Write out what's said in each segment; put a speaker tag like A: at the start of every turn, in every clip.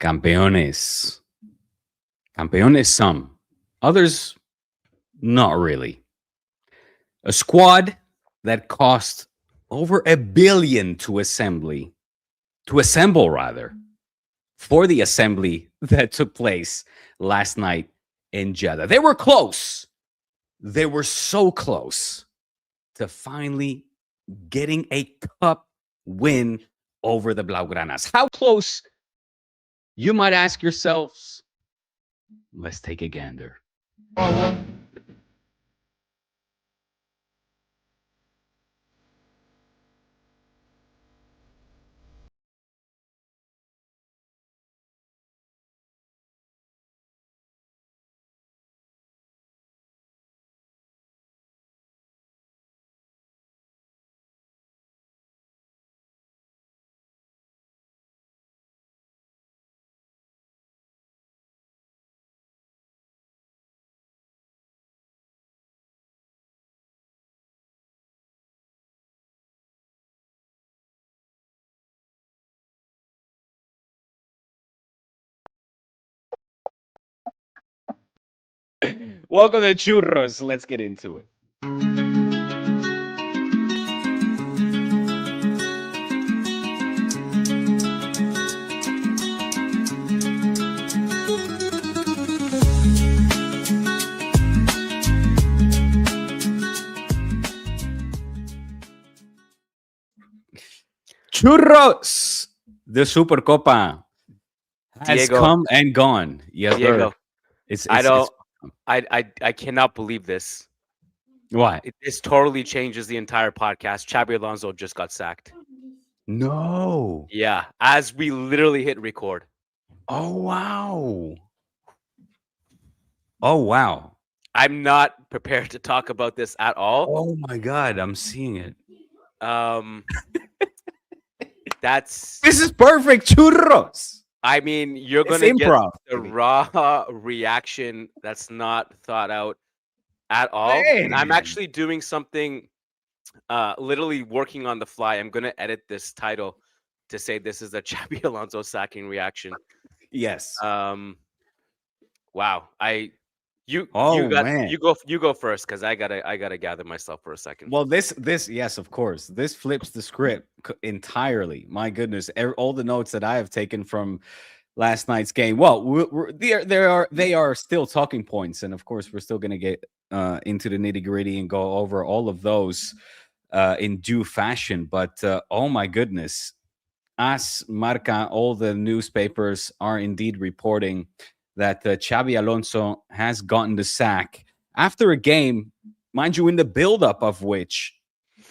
A: Campeones. Campeones some. Others, not really. A squad that cost over $1 billion to assemble rather, for the assembly that took place last night in Jeddah. They were close. They were so close to finally getting a cup win over the Blaugranas. How close, you might ask yourselves? Let's take a gander. Welcome to Churros. Let's get into it. Churros! The Supercopa has come and gone. Yes,
B: Diego,
A: It's
B: I cannot believe this.
A: Why?
B: This totally changes the entire podcast. Xabi Alonso just got sacked.
A: No.
B: Yeah, as we literally hit record.
A: Oh wow. Oh wow.
B: I'm not prepared to talk about this at all.
A: Oh my god, I'm seeing it.
B: This
A: is perfect, Churros.
B: I mean, you're
A: It's
B: gonna get
A: improv,
B: the
A: baby.
B: raw reaction that's not thought out at all. And I'm
A: Man.
B: actually doing something, literally working on the fly. I'm gonna edit this title to say this is a Xabi Alonso sacking reaction.
A: Yes.
B: Wow. You
A: man.
B: you go first because I gotta gather myself for a second.
A: Well, this yes, of course. This flips the script entirely. My goodness, all the notes that I have taken from last night's game. Well, they are still talking points, and of course, we're still going to get into the nitty gritty and go over all of those in due fashion. But oh my goodness, As Marca, all the newspapers are indeed reporting that Xabi Alonso has gotten the sack after a game, mind you, in the buildup of which,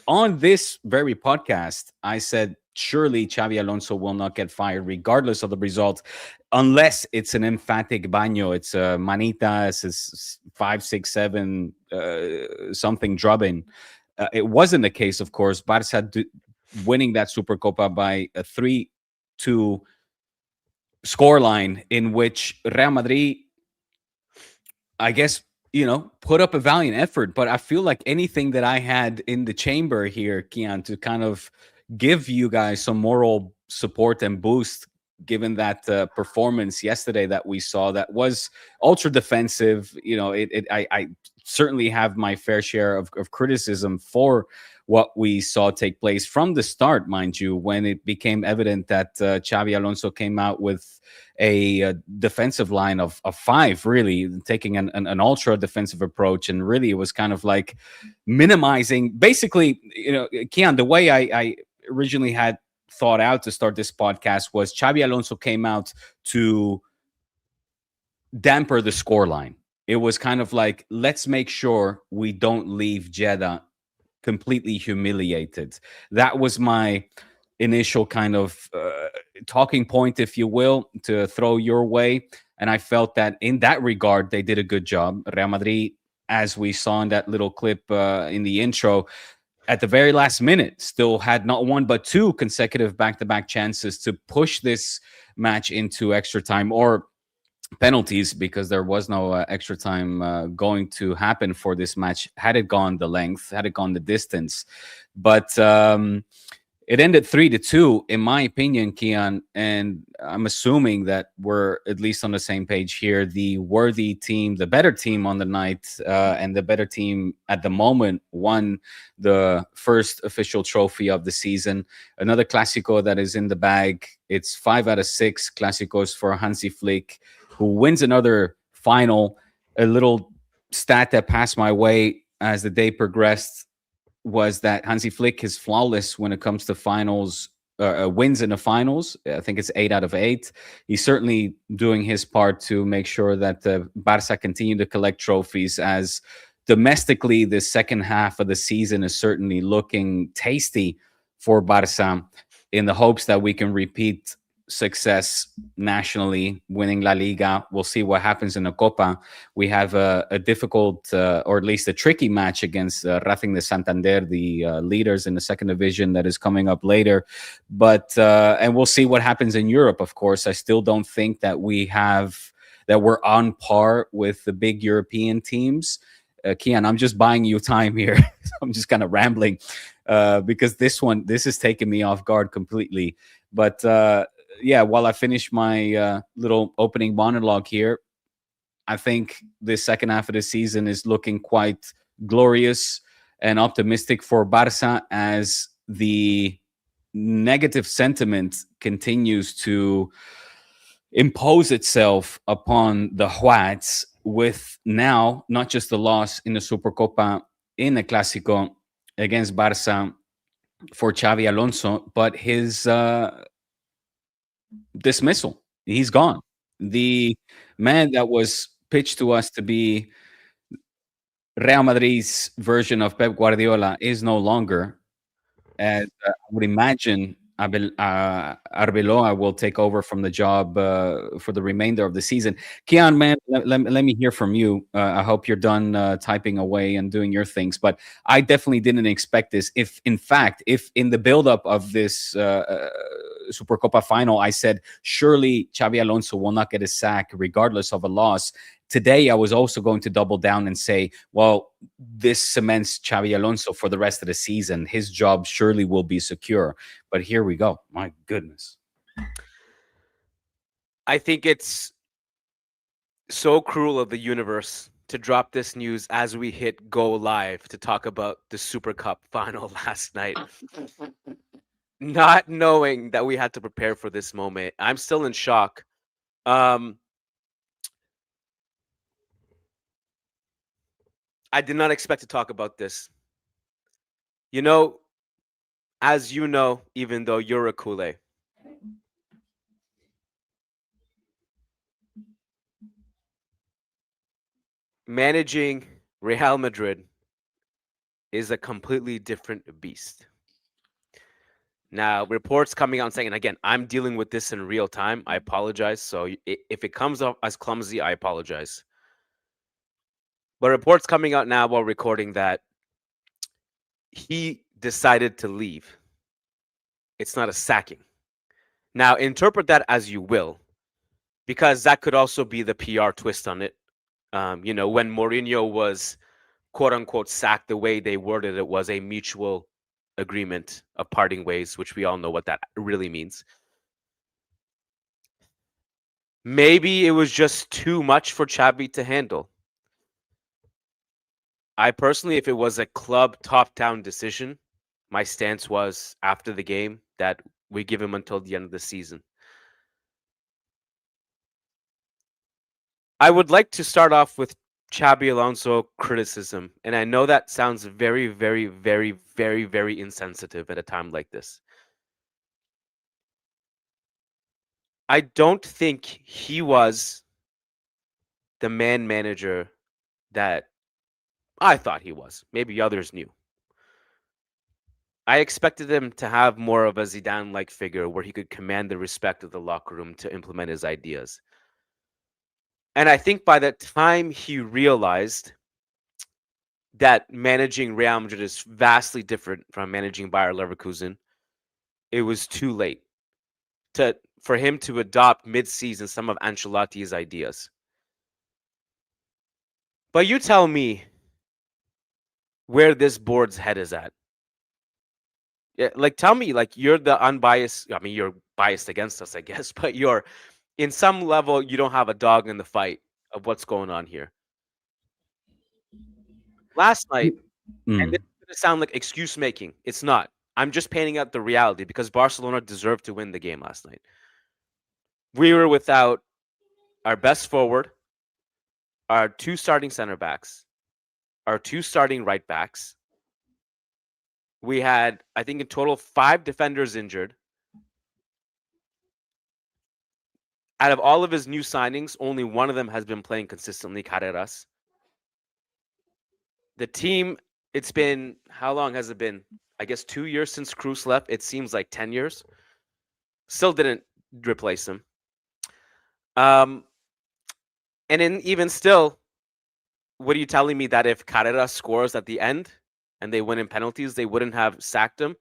A: on this very podcast, I said, surely Xabi Alonso will not get fired regardless of the result, unless it's an emphatic baño. It's a manitas, it's 5, 6, 7, something drubbing. It wasn't the case, of course. Barça winning that Supercopa by a 3-2 scoreline in which Real Madrid, I guess, put up a valiant effort. But I feel like anything that I had in the chamber here, Kian, to kind of give you guys some moral support and boost, given that performance yesterday that we saw that was ultra defensive. I certainly have my fair share of criticism for what we saw take place from the start, mind you, when it became evident that Xabi Alonso came out with a defensive line of 5, really taking an ultra defensive approach. And really, it was kind of like minimizing, basically, Kian, the way I originally had thought out to start this podcast was Xabi Alonso came out to damper the scoreline. It was kind of like, let's make sure we don't leave Jeddah completely humiliated. That was my initial kind of talking point, if you will, to throw your way. And I felt that in that regard, they did a good job. Real Madrid, as we saw in that little clip in the intro, at the very last minute, still had not 1 but 2 consecutive back-to-back chances to push this match into extra time or penalties, because there was no extra time going to happen for this match had it gone the length, had it gone the distance. But It ended 3-2, in my opinion, Kian, and I'm assuming that we're at least on the same page here. The worthy team, the better team on the night, and the better team at the moment won the first official trophy of the season. Another Clásico that is in the bag. It's 5 out of 6 Clásicos for Hansi Flick, who wins another final. A little stat that passed my way as the day progressed was that Hansi Flick is flawless when it comes to finals, wins in the finals. I think it's 8 out of 8. He's certainly doing his part to make sure that Barça continue to collect trophies, as domestically the second half of the season is certainly looking tasty for Barça, in the hopes that we can repeat success nationally, winning La Liga. We'll see what happens in the Copa. We have a difficult, or at least a tricky match against Racing de Santander, the leaders in the second division, that is coming up later. But and we'll see what happens in Europe. Of course, I still don't think that we're on par with the big European teams. Kian, I'm just buying you time here. I'm just kind of rambling because this is taking me off guard completely. But yeah, while I finish my little opening monologue here, I think the second half of the season is looking quite glorious and optimistic for Barça, as the negative sentiment continues to impose itself upon the Whites, with now not just the loss in the Supercopa in the Clásico against Barça for Xabi Alonso, but his dismissal. He's gone. The man that was pitched to us to be Real Madrid's version of Pep Guardiola is no longer. As I would imagine, Arbeloa will take over from the job for the remainder of the season. Kian, man, let me hear from you. I hope you're done typing away and doing your things. But I definitely didn't expect this. If, in fact, if in the buildup of this Supercopa final, I said, surely Xabi Alonso will not get a sack regardless of a loss. Today, I was also going to double down and say, well, this cements Xabi Alonso for the rest of the season. His job surely will be secure. But here we go. My goodness.
B: I think it's so cruel of the universe to drop this news as we hit go live to talk about the Super Cup final last night. Not knowing that we had to prepare for this moment. I'm still in shock. I did not expect to talk about this. You know, as you know, even though you're a Kool-Aid, managing Real Madrid is a completely different beast. Now, reports coming out saying, and again, I'm dealing with this in real time. I apologize. So if it comes off as clumsy, I apologize. But reports coming out now while recording that he decided to leave. It's not a sacking. Now, interpret that as you will, because that could also be the PR twist on it. You know, when Mourinho was quote unquote sacked, the way they worded it was a mutual agreement of parting ways, which we all know what that really means. Maybe it was just too much for Xabi to handle. I personally, if it was a club top-down decision, my stance was after the game that we give him until the end of the season. I would like to start off with Xabi Alonso criticism, and I know that sounds very, very, very, very, very insensitive at a time like this. I don't think he was the man manager that I thought he was. Maybe others knew. I expected him to have more of a Zidane-like figure where he could command the respect of the locker room to implement his ideas. And I think by the time he realized that managing Real Madrid is vastly different from managing Bayer Leverkusen, it was too late for him to adopt mid-season some of Ancelotti's ideas. But you tell me where this board's head is at. Yeah, like tell me, like you're the unbiased. I mean, you're biased against us, I guess, but you're in some level you don't have a dog in the fight of what's going on here. Last night, and this
A: Mm.
B: is gonna sound like excuse making. It's not. I'm just painting out the reality because Barcelona deserved to win the game last night. We were without our best forward, our two starting center backs, our two starting right backs. We had, I think, in total 5 defenders injured. Out of all of his new signings, only one of them has been playing consistently, Carreras. The team, it's been, how long has it been? I guess 2 years since Cruz left. It seems like 10 years. Still didn't replace him. And even still, what are you telling me that if Carreras scores at the end and they win in penalties, they wouldn't have sacked him?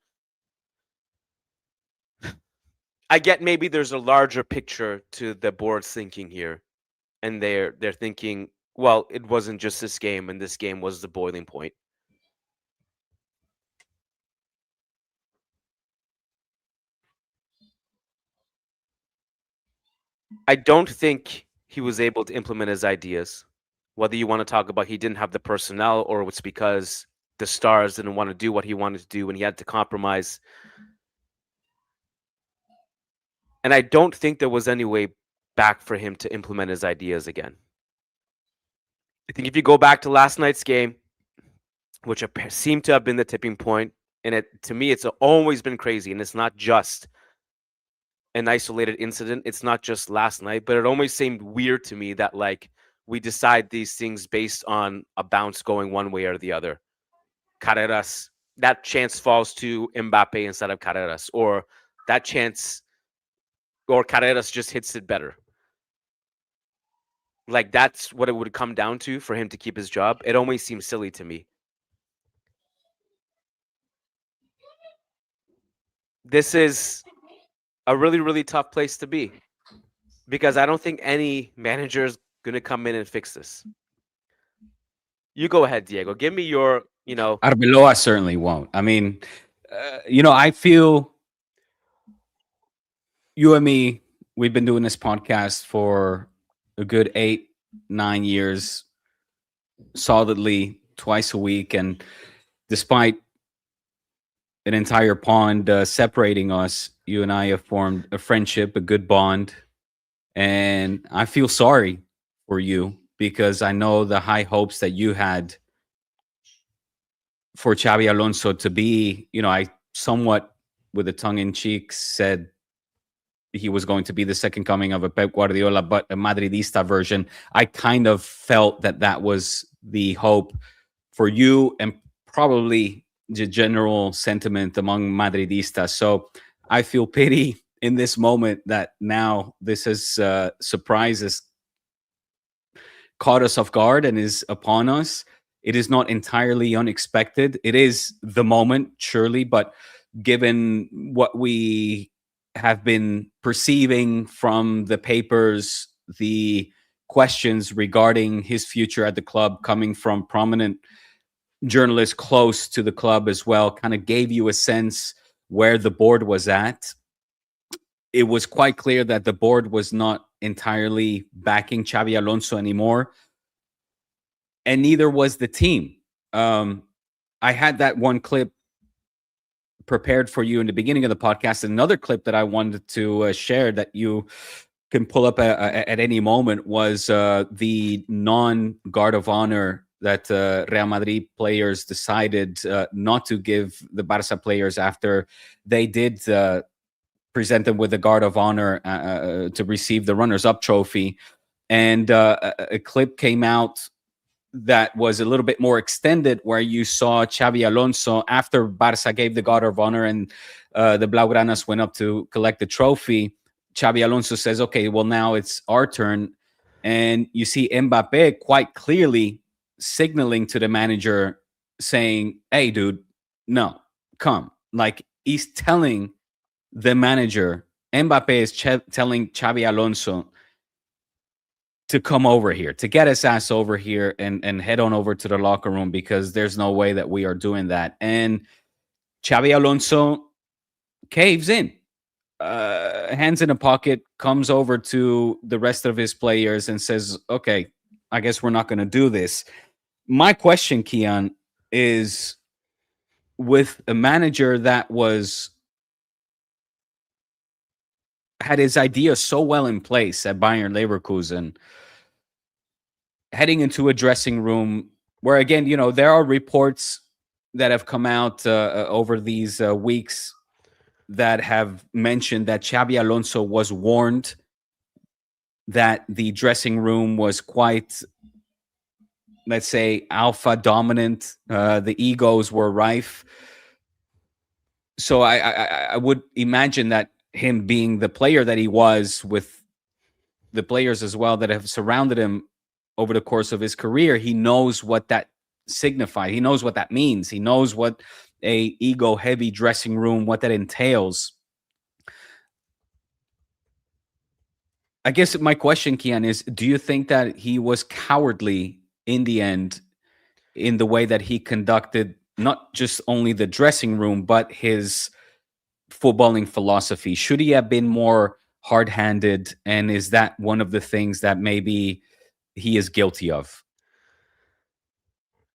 B: I get maybe there's a larger picture to the board's thinking here, and they're thinking, well, it wasn't just this game, and this game was the boiling point. I don't think he was able to implement his ideas. Whether you want to talk about he didn't have the personnel or it's because the stars didn't want to do what he wanted to do and he had to compromise. And I don't think there was any way back for him to implement his ideas again. I think if you go back to last night's game, which seemed to have been the tipping point, and to me, it's always been crazy, and it's not just an isolated incident. It's not just last night, but it always seemed weird to me that like we decide these things based on a bounce going one way or the other. Carreras, that chance falls to Mbappe instead of Carreras, or that chance, or Carreras just hits it better. Like that's what it would come down to for him to keep his job. It always seems silly to me. This is a really, really tough place to be because I don't think any manager is going to come in and fix this. You go ahead, Diego. Give me your,
A: Arbeloa certainly won't. I mean, I feel you and me, we've been doing this podcast for a good 8-9 years, solidly twice a week. And despite an entire pond separating us, you and I have formed a friendship, a good bond. And I feel sorry for you because I know the high hopes that you had for Xabi Alonso to be, I somewhat with a tongue in cheek said he was going to be the second coming of a Pep Guardiola, but a Madridista version. I kind of felt that was the hope for you and probably the general sentiment among Madridistas. So I feel pity in this moment that now this has surprises caught us off guard and is upon us. It is not entirely unexpected. It is the moment, surely, but given what we have been perceiving from the papers, the questions regarding his future at the club coming from prominent journalists close to the club as well, kind of gave you a sense where the board was at. It was quite clear that the board was not entirely backing Xabi Alonso anymore, and neither was the team. I had that one clip prepared for you in the beginning of the podcast. Another clip that I wanted to share that you can pull up at any moment was the non-guard of honor that Real Madrid players decided not to give the Barça players after they did present them with the guard of honor to receive the runners-up trophy. And a clip came out that was a little bit more extended where you saw Xabi Alonso after Barça gave the guard of honor and the Blaugranas went up to collect the trophy. Xabi Alonso says, okay, well, now it's our turn. And you see Mbappe quite clearly signaling to the manager saying, hey, dude, no, come. Like he's telling the manager, Mbappe is telling Xabi Alonso to come over here, to get his ass over here and head on over to the locker room because there's no way that we are doing that. And Xabi Alonso caves in, hands in a pocket, comes over to the rest of his players and says, okay, I guess we're not going to do this. My question, Kian, is with a manager that had his idea so well in place at Bayern Leverkusen, heading into a dressing room where, again, there are reports that have come out over these weeks that have mentioned that Xabi Alonso was warned that the dressing room was quite, let's say, alpha dominant. The egos were rife. So I would imagine that him being the player that he was, with the players as well that have surrounded him over the course of his career, he knows what that signifies. He knows what that means. He knows what a ego heavy dressing room, what that entails. I guess my question, Kian, is, do you think that he was cowardly in the end in the way that he conducted not just only the dressing room, but his footballing philosophy? Should he have been more hard-handed? And is that one of the things that maybe he is guilty of?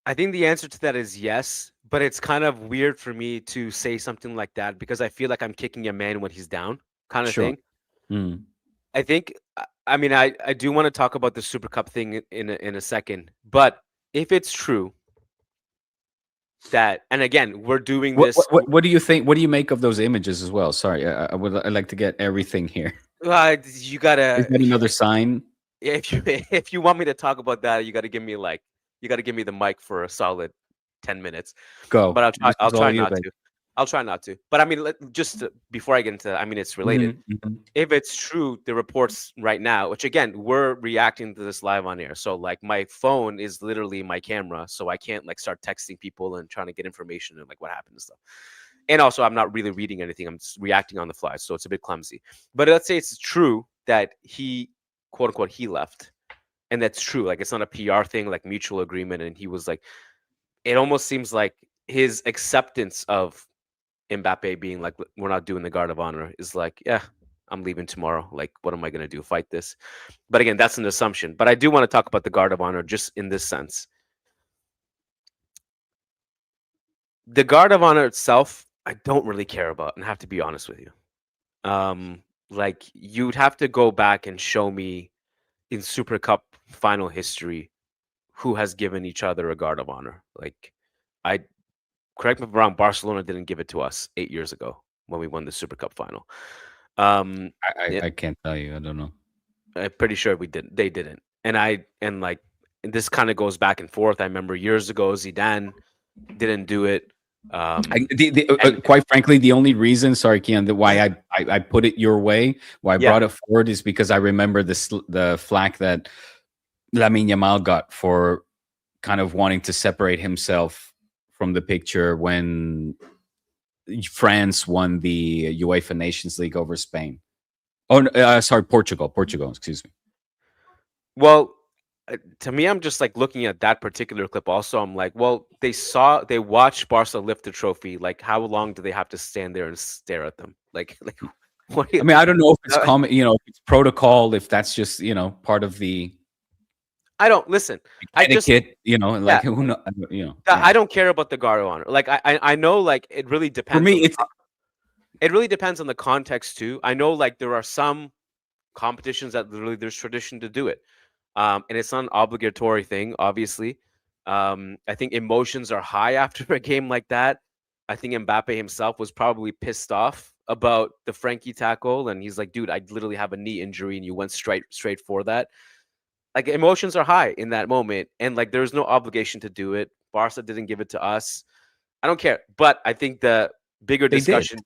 B: I think the answer to that is yes, but it's kind of weird for me to say something like that because I feel like I'm kicking a man when he's down, kind of
A: Sure.
B: thing. I think, I mean, I do want to talk about the Super Cup thing in a second, but if it's true that, and again, we're doing this.
A: What do you think? What do you make of those images as well? Sorry, I'd like to get everything here.
B: You gotta.
A: Is that another sign?
B: If you want me to talk about that, you gotta give me the mic for a solid 10 minutes.
A: Go.
B: But
A: This
B: I'll
A: is all
B: try
A: you,
B: not
A: babe.
B: to. I'll try not to. But I mean, before I get into that, I mean, it's related. If it's true, the reports right now, which again, we're reacting to this live on air. So like my phone is literally my camera. So I can't like start texting people and trying to get information and like what happened and stuff. And also I'm not really reading anything. I'm just reacting on the fly. So it's a bit clumsy. But let's say it's true that he, quote unquote, he left. And that's true. Like it's not a PR thing, like mutual agreement. And he was like, it almost seems like his acceptance of Mbappe being like, we're not doing the guard of honor is like, yeah, I'm leaving tomorrow. Like, what am I going to do? Fight this? But again, that's an assumption. But I do want to talk about the guard of honor just in this sense. The guard of honor itself, I don't really care about, and I have to be honest with you. Like you'd have to go back and show me in Super Cup final history who has given each other a guard of honor. Like, correct me if I'm wrong, Barcelona didn't give it to us 8 years ago when we won the Super Cup final.
A: I can't tell you. I don't know.
B: I'm pretty sure we didn't. They didn't. And this kind of goes back and forth. I remember years ago Zidane didn't do it.
A: Quite frankly, the only reason, sorry, Kian, why I put it your way, why I brought it forward, is because I remember the flack that Lamine Yamal got for kind of wanting to separate himself from the picture when France won the UEFA Nations League over Spain. Oh, sorry, Portugal. Excuse me.
B: Well, to me, I'm just like looking at that particular clip. Also, I'm like, well, they watched Barca lift the trophy. Like, how long do they have to stand there and stare at them? Like, what?
A: I mean, I don't know if it's common, if it's protocol, if that's just part of the.
B: I don't listen.
A: Etiquette, like who know,
B: I don't care about the guard of honor. Like, I know, like it really depends.
A: For me,
B: it really depends on the context too. I know, like there are some competitions that literally there's tradition to do it. And it's not an obligatory thing, obviously. I think emotions are high after a game like that. I think Mbappe himself was probably pissed off about the Frankie tackle, and he's like, "Dude, I literally have a knee injury, and you went straight for that." Like emotions are high in that moment, and like there's no obligation to do it. Barca didn't give it to us. I don't care, but I think the bigger discussion.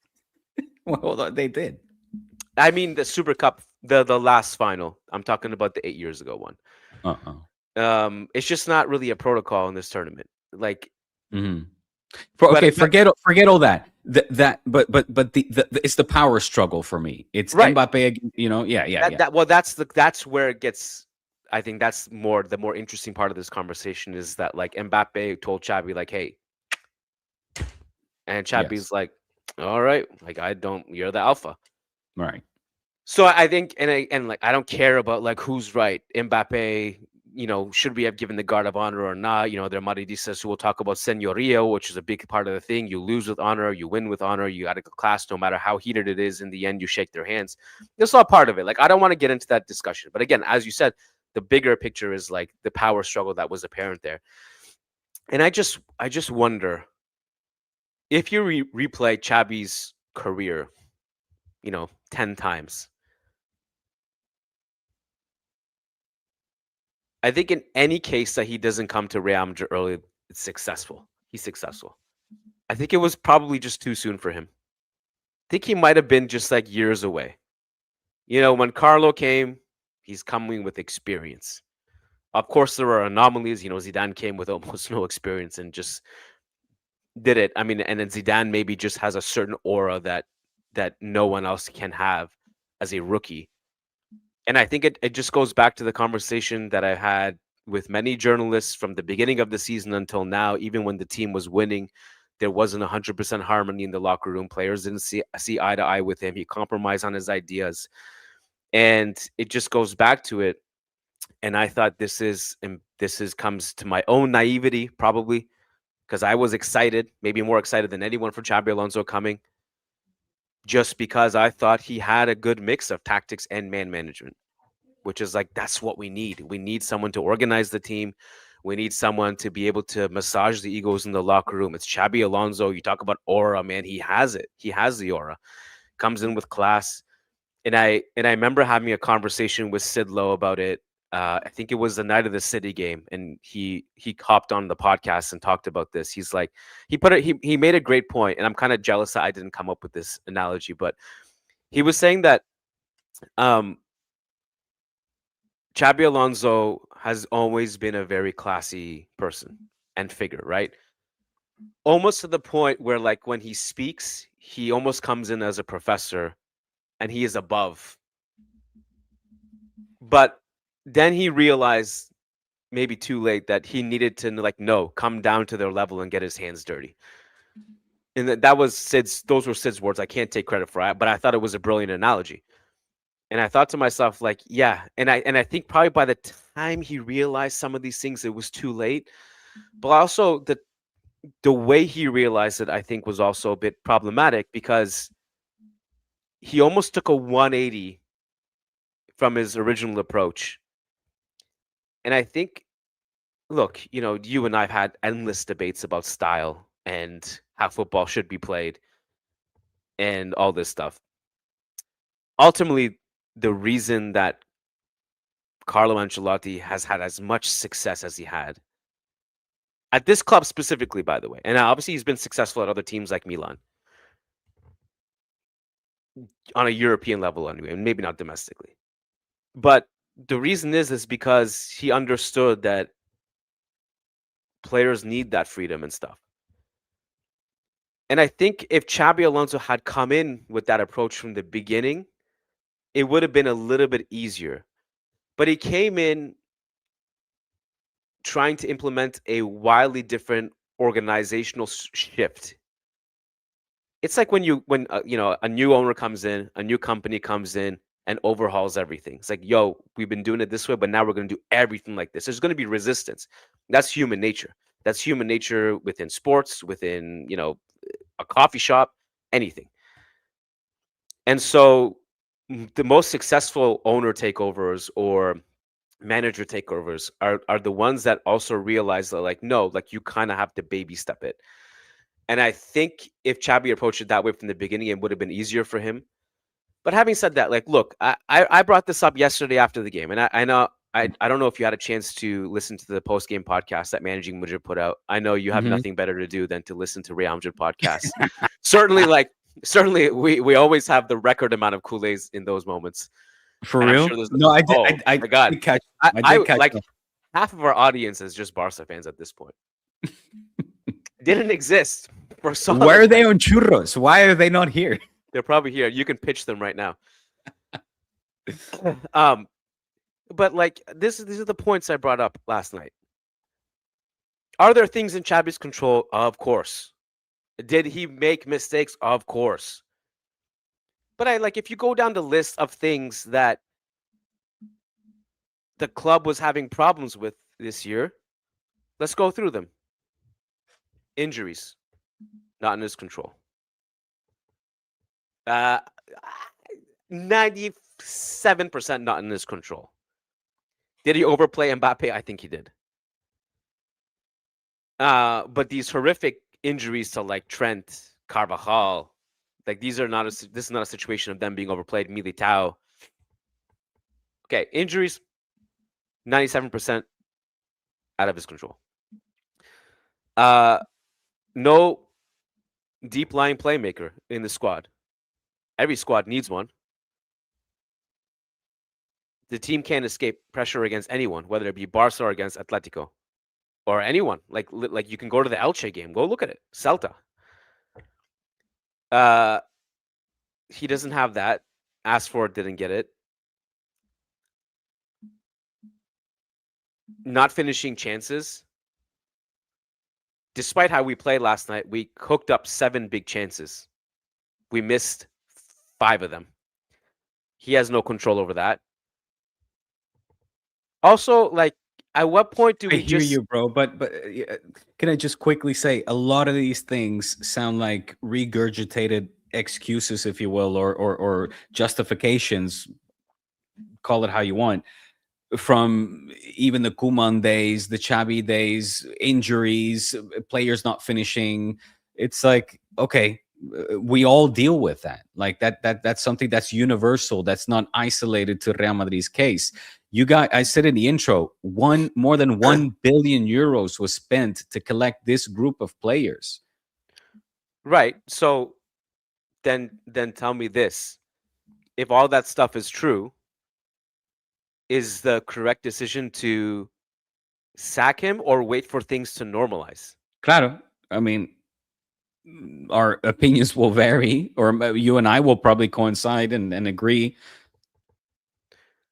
A: Well, hold on, they did.
B: I mean, the Super Cup, the last final. I'm talking about the 8 years ago one. It's just not really a protocol in this tournament. Like,
A: forget all that. But it's the power struggle for me. It's right. Mbappe.
B: Well, that's where it gets. I think that's the more interesting part of this conversation is that like Mbappe told Xabi like, hey, And
A: Yes.
B: Xabi's like, all right, like you're the alpha.
A: Right.
B: So I think, and like I don't care about like who's right, Mbappe. Should we have given the guard of honor or not? Their Madridistas who will talk about señorío, which is a big part of the thing. You lose with honor, you win with honor. You got to class, no matter how heated it is. In the end, you shake their hands. It's all part of it. Like I don't want to get into that discussion, but again, as you said, the bigger picture is like the power struggle that was apparent there. And I just wonder if you replay Xabi's career, 10 times. I think in any case that he doesn't come to Real Madrid early, it's successful. He's successful. I think it was probably just too soon for him. I think he might have been just like years away. When Carlo came, he's coming with experience. Of course, there are anomalies. Zidane came with almost no experience and just did it. I mean, and then Zidane maybe just has a certain aura that no one else can have as a rookie. And I think it just goes back to the conversation that I had with many journalists from the beginning of the season until now. Even when the team was winning, there wasn't 100% harmony in the locker room. Players didn't see eye to eye with him. He compromised on his ideas. And it just goes back to it. And I thought this comes to my own naivety, probably, because I was excited, maybe more excited than anyone for Xabi Alonso coming, just because I thought he had a good mix of tactics and man management, which is like, that's what we need. We need someone to organize the team. We need someone to be able to massage the egos in the locker room. It's Xabi Alonso. You talk about aura, man. He has it. He has the aura. Comes in with class. And I remember having a conversation with Sid Lowe about it. I think it was the night of the City game, and he hopped on the podcast and talked about this. He's like, he made a great point, and I'm kind of jealous that I didn't come up with this analogy, but he was saying that Xabi Alonso has always been a very classy person and figure, right? Almost to the point where, like, when he speaks, he almost comes in as a professor, and he is above. But then he realized, maybe too late, that he needed to come down to their level and get his hands dirty. And that was those were Sid's words. I can't take credit for it, but I thought it was a brilliant analogy. And I thought to myself, like, yeah. And I think probably by the time he realized some of these things, it was too late. But also the way he realized it, I think, was also a bit problematic, because he almost took a 180 from his original approach. And I think, look, you and I've had endless debates about style and how football should be played and all this stuff. Ultimately, the reason that Carlo Ancelotti has had as much success as he had at this club specifically, by the way, and obviously he's been successful at other teams like Milan on a European level anyway, and maybe not domestically. But the reason is because he understood that players need that freedom and stuff. And I think if Xabi Alonso had come in with that approach from the beginning, it would have been a little bit easier. But he came in trying to implement a wildly different organizational shift. It's like when a new owner comes in, a new company comes in and overhauls everything. It's like, yo, we've been doing it this way, but now we're going to do everything like this. There's going to be resistance. That's human nature. That's human nature within sports, within, a coffee shop, anything. And so the most successful owner takeovers or manager takeovers are the ones that also realize that, like, no, like, you kind of have to baby step it. And I think if Xabi approached it that way from the beginning, it would have been easier for him. But having said that, like, look, I brought this up yesterday after the game, and I know I don't know if you had a chance to listen to the post game podcast that Managing Madrid put out. I know you have nothing better to do than to listen to Real Madrid podcasts. Certainly, we always have the record amount of Kool-Aids in those moments.
A: For
B: And
A: real?
B: sure
A: No, I did.
B: Oh
A: I
B: my God.
A: did catch.
B: I
A: did catch
B: like
A: up.
B: half of our audience is just Barca fans at this point. Didn't exist for so long.
A: Where are they on churros? Why are they not here?
B: They're probably here. You can pitch them right now. But like these are the points I brought up last night. Are there things in Xabi's control? Of course. Did he make mistakes? Of course. But if you go down the list of things that the club was having problems with this year, let's go through them. Injuries, not in his control. 97% not in his control. Did he overplay Mbappe? I think he did. But these horrific injuries to Trent, Carvajal, this is not a situation of them being overplayed. Militao. Okay, injuries, 97% out of his control. No deep lying playmaker in the squad. Every squad needs one. The team can't escape pressure against anyone, whether it be Barça or against Atletico or anyone. Like you can go to the Elche game. Go look at it. Celta. He doesn't have that. Asked for it, didn't get it. Not finishing chances. Despite how we played last night, we cooked up 7 big chances. We missed 5 of them. He has no control over that. Also, at what point do we
A: hear you, bro, but can I just quickly say a lot of these things sound like regurgitated excuses, if you will, or justifications, call it how you want, from even the Koeman days, the Xabi days, injuries, players not finishing. It's like, okay, we all deal with that. Like that's something that's universal. That's not isolated to Real Madrid's case. I said in the intro, more than 1 billion euros was spent to collect this group of players.
B: Right. So then tell me this. If all that stuff is true, is the correct decision to sack him or wait for things to normalize?
A: Claro. I mean, our opinions will vary, or you and I will probably coincide and agree.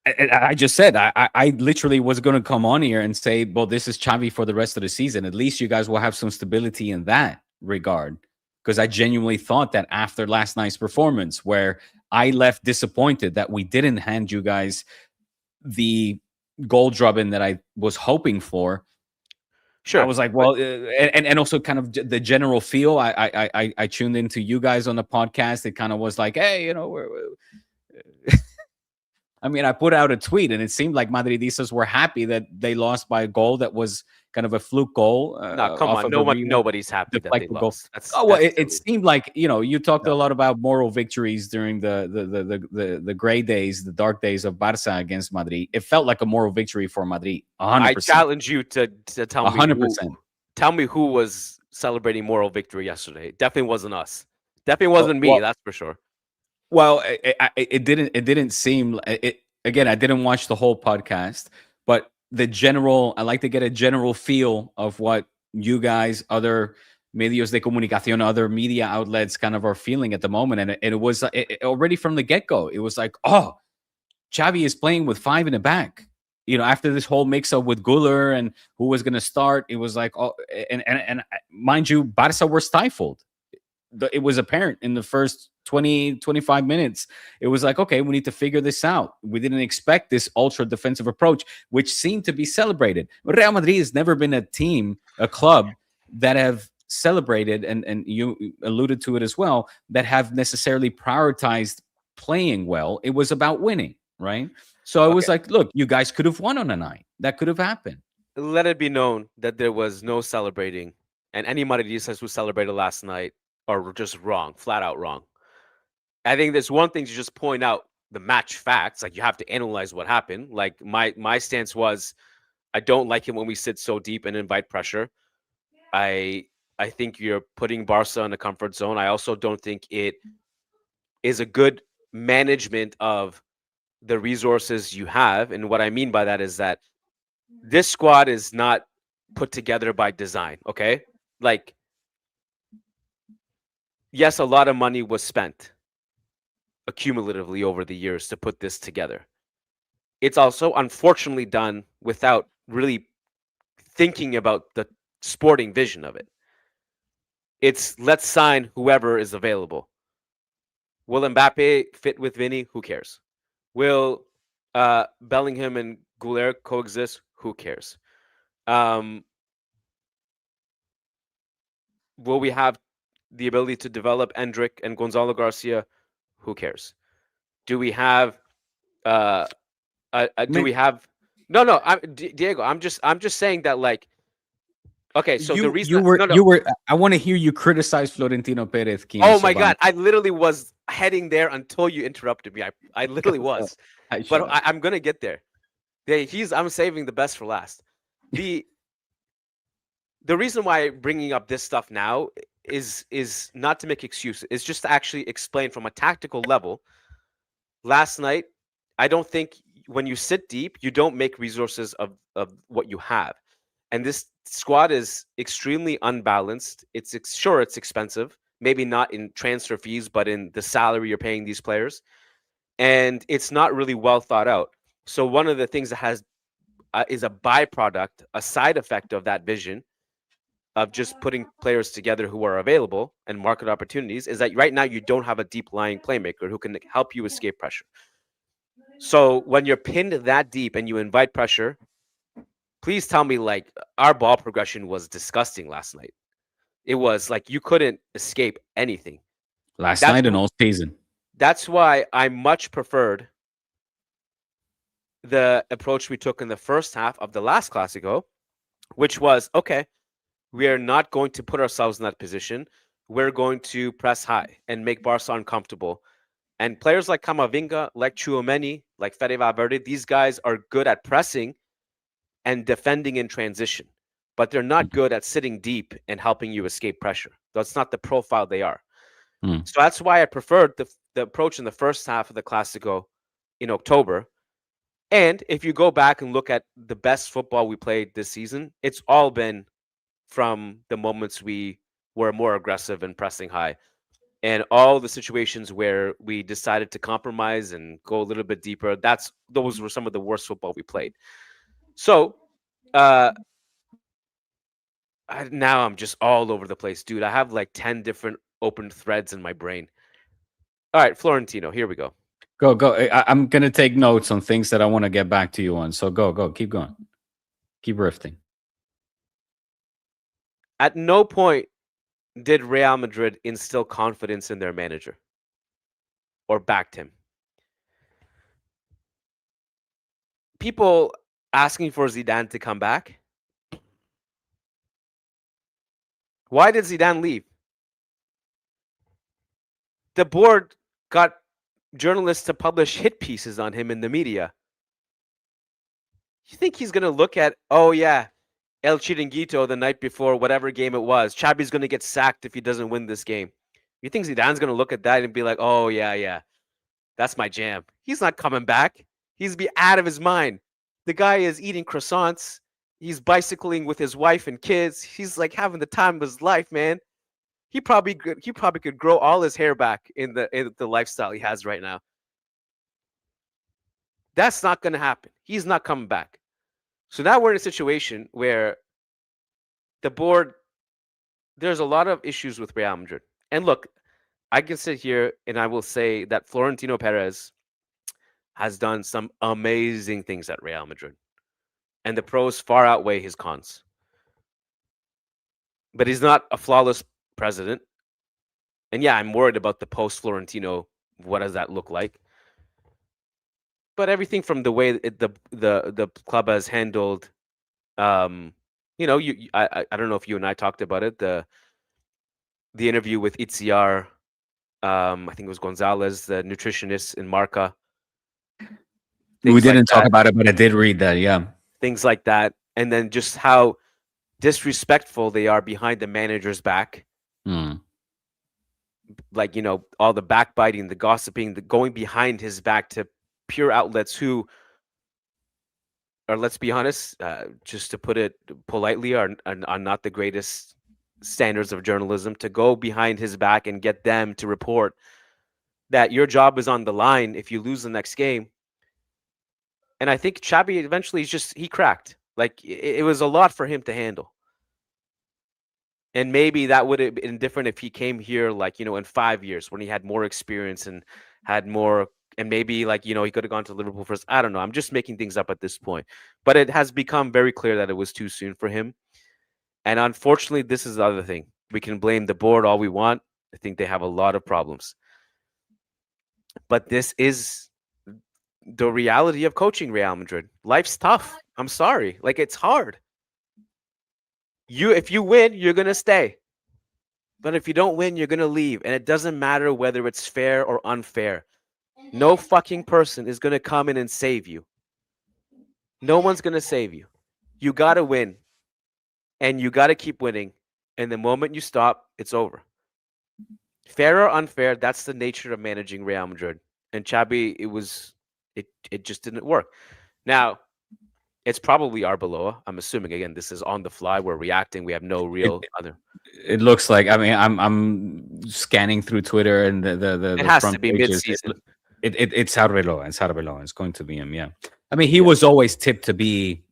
A: I just said I literally was going to come on here and say, well, this is Xavi for the rest of the season. At least you guys will have some stability in that regard, because I genuinely thought that after last night's performance, where I left disappointed that we didn't hand you guys the goal drubbing that I was hoping for.
B: Sure.
A: I was like, well, and also kind of the general feel. I tuned into you guys on the podcast. It kind of was like, hey, we're I mean, I put out a tweet, and it seemed like Madridistas were happy that they lost by a goal that was kind of a fluke goal.
B: No, come on, nobody's happy that they lost.
A: It seemed like you talked a lot about moral victories during the gray days, the dark days of Barça against Madrid. It felt like a moral victory for Madrid. 100%.
B: I challenge you to tell me
A: 100%.
B: Tell me who was celebrating moral victory yesterday. It definitely wasn't us. Definitely wasn't me. That's for sure.
A: Well, it didn't seem it. Again, I didn't watch the whole podcast, but I like to get a general feel of what you guys, other medios de comunicación, other media outlets kind of are feeling at the moment. And it was already from the get-go. It was like, oh, Xavi is playing with 5 in the back. After this whole mix-up with Güler and who was going to start, it was like, oh, and mind you, Barça were stifled. It was apparent in the first 20, 25 minutes. It was like, okay, we need to figure this out. We didn't expect this ultra defensive approach, which seemed to be celebrated. Real Madrid has never been a club that have celebrated, and you alluded to it as well, that have necessarily prioritized playing well. It was about winning, right? So it was like, look, you guys could have won on a night. That could have happened.
B: Let it be known that there was no celebrating, and any Madridistas who celebrated last night are just wrong, flat out wrong. I think there's one thing to just point out the match facts. Like, you have to analyze what happened. Like, my stance was, I don't like it when we sit so deep and invite pressure. I think you're putting Barca in a comfort zone. I also don't think it is a good management of the resources you have. And what I mean by that is that this squad is not put together by design, okay? Like, yes, a lot of money was spent accumulatively over the years to put this together. It's also unfortunately done without really thinking about the sporting vision of it. It's let's sign whoever is available. Will Mbappe fit with Vinny? Who cares? Will Bellingham and Goulet coexist? Who cares? Will we have the ability to develop Endrick and Gonzalo Garcia? Who cares? Do we have do we have no Diego, I'm just saying that, like, okay, so the reason
A: you were I want to hear you criticize Florentino Perez.
B: Oh my god, I literally was heading there until you interrupted me. I literally was. But I'm gonna get there. Yeah, I'm saving the best for last. The reason why bringing up this stuff now is not to make excuses. It's just to actually explain from a tactical level. Last night, I don't think when you sit deep, you don't make resources of what you have. And this squad is extremely unbalanced. It's expensive, maybe not in transfer fees, but in the salary you're paying these players. And it's not really well thought out. So one of the things that has is a byproduct, a side effect of that vision of just putting players together who are available and market opportunities is that right now you don't have a deep lying playmaker who can help you escape pressure. So when you're pinned that deep and you invite pressure, please tell me, like, our ball progression was disgusting last night. It was like you couldn't escape anything.
A: Last night and all season.
B: That's why I much preferred the approach we took in the first half of the last Clásico, which was, okay, we are not going to put ourselves in that position. We're going to press high and make Barca uncomfortable. And players like Camavinga, like Tchouaméni, like Fede Valverde, these guys are good at pressing and defending in transition, but they're not good at sitting deep and helping you escape pressure. That's not the profile they are. So that's why I preferred the approach in the first half of the Clásico in October. And if you go back and look at the best football we played this season, it's all been from the moments we were more aggressive and pressing high. And all the situations where we decided to compromise and go a little bit deeper, those were some of the worst football we played. So now I'm just all over the place, dude. I have like 10 different open threads in my brain. All right, Florentino, here we go.
A: Go. I'm going to take notes on things that I want to get back to you on. So go. Keep going. Keep riffing.
B: At no point did Real Madrid instill confidence in their manager or backed him. People asking for Zidane to come back. Why did Zidane leave? The board got journalists to publish hit pieces on him in the media. You think he's going to look at, oh yeah, El Chiringuito the night before, whatever game it was, Xabi's going to get sacked if he doesn't win this game. You think Zidane's going to look at that and be like, oh yeah, that's my jam. He's not coming back. He's be out of his mind. The guy is eating croissants. He's bicycling with his wife and kids. He's like having the time of his life, man. He probably could grow all his hair back in the lifestyle he has right now. That's not going to happen. He's not coming back. So now we're in a situation where the board, there's a lot of issues with Real Madrid. And look, I can sit here and I will say that Florentino Perez has done some amazing things at Real Madrid. And the pros far outweigh his cons. But he's not a flawless president. And yeah, I'm worried about the post-Florentino. What does that look like? But everything from the way the club has handled, I don't know if you and I talked about it. The interview with Itziar, I think it was Gonzalez, the nutritionist in Marca.
A: We didn't talk about it, but I did read that. Yeah,
B: things like that, and then just how disrespectful they are behind the manager's back. Like, all the backbiting, the gossiping, the going behind his back to pure outlets who are, let's be honest, just to put it politely, are not the greatest standards of journalism, to go behind his back and get them to report that your job is on the line if you lose the next game. And I think Xabi eventually he cracked. Like, it was a lot for him to handle. And maybe that would have been different if he came here, like, in 5 years when he had more experience and had more, and maybe, like, he could have gone to Liverpool first. I don't know. I'm just making things up at this point. But it has become very clear that it was too soon for him. And unfortunately, this is the other thing. We can blame the board all we want. I think they have a lot of problems. But this is the reality of coaching Real Madrid. Life's tough. I'm sorry. Like, it's hard. If you win, you're going to stay. But if you don't win, you're going to leave. And it doesn't matter whether it's fair or unfair. No fucking person is going to come in and save you. No one's going to save you. You got to win. And you got to keep winning. And the moment you stop, it's over. Fair or unfair, that's the nature of managing Real Madrid. And Xabi, it just didn't work. Now, it's probably Arbeloa. I'm assuming, again, this is on the fly. We're reacting. We have no real other.
A: It looks like, I mean, I'm scanning through Twitter and the
B: It has
A: front
B: to be
A: pages.
B: mid-season.
A: It's Arbeloa. It's Arbeloa. It's going to be him. Yeah. I mean, he was always tipped to be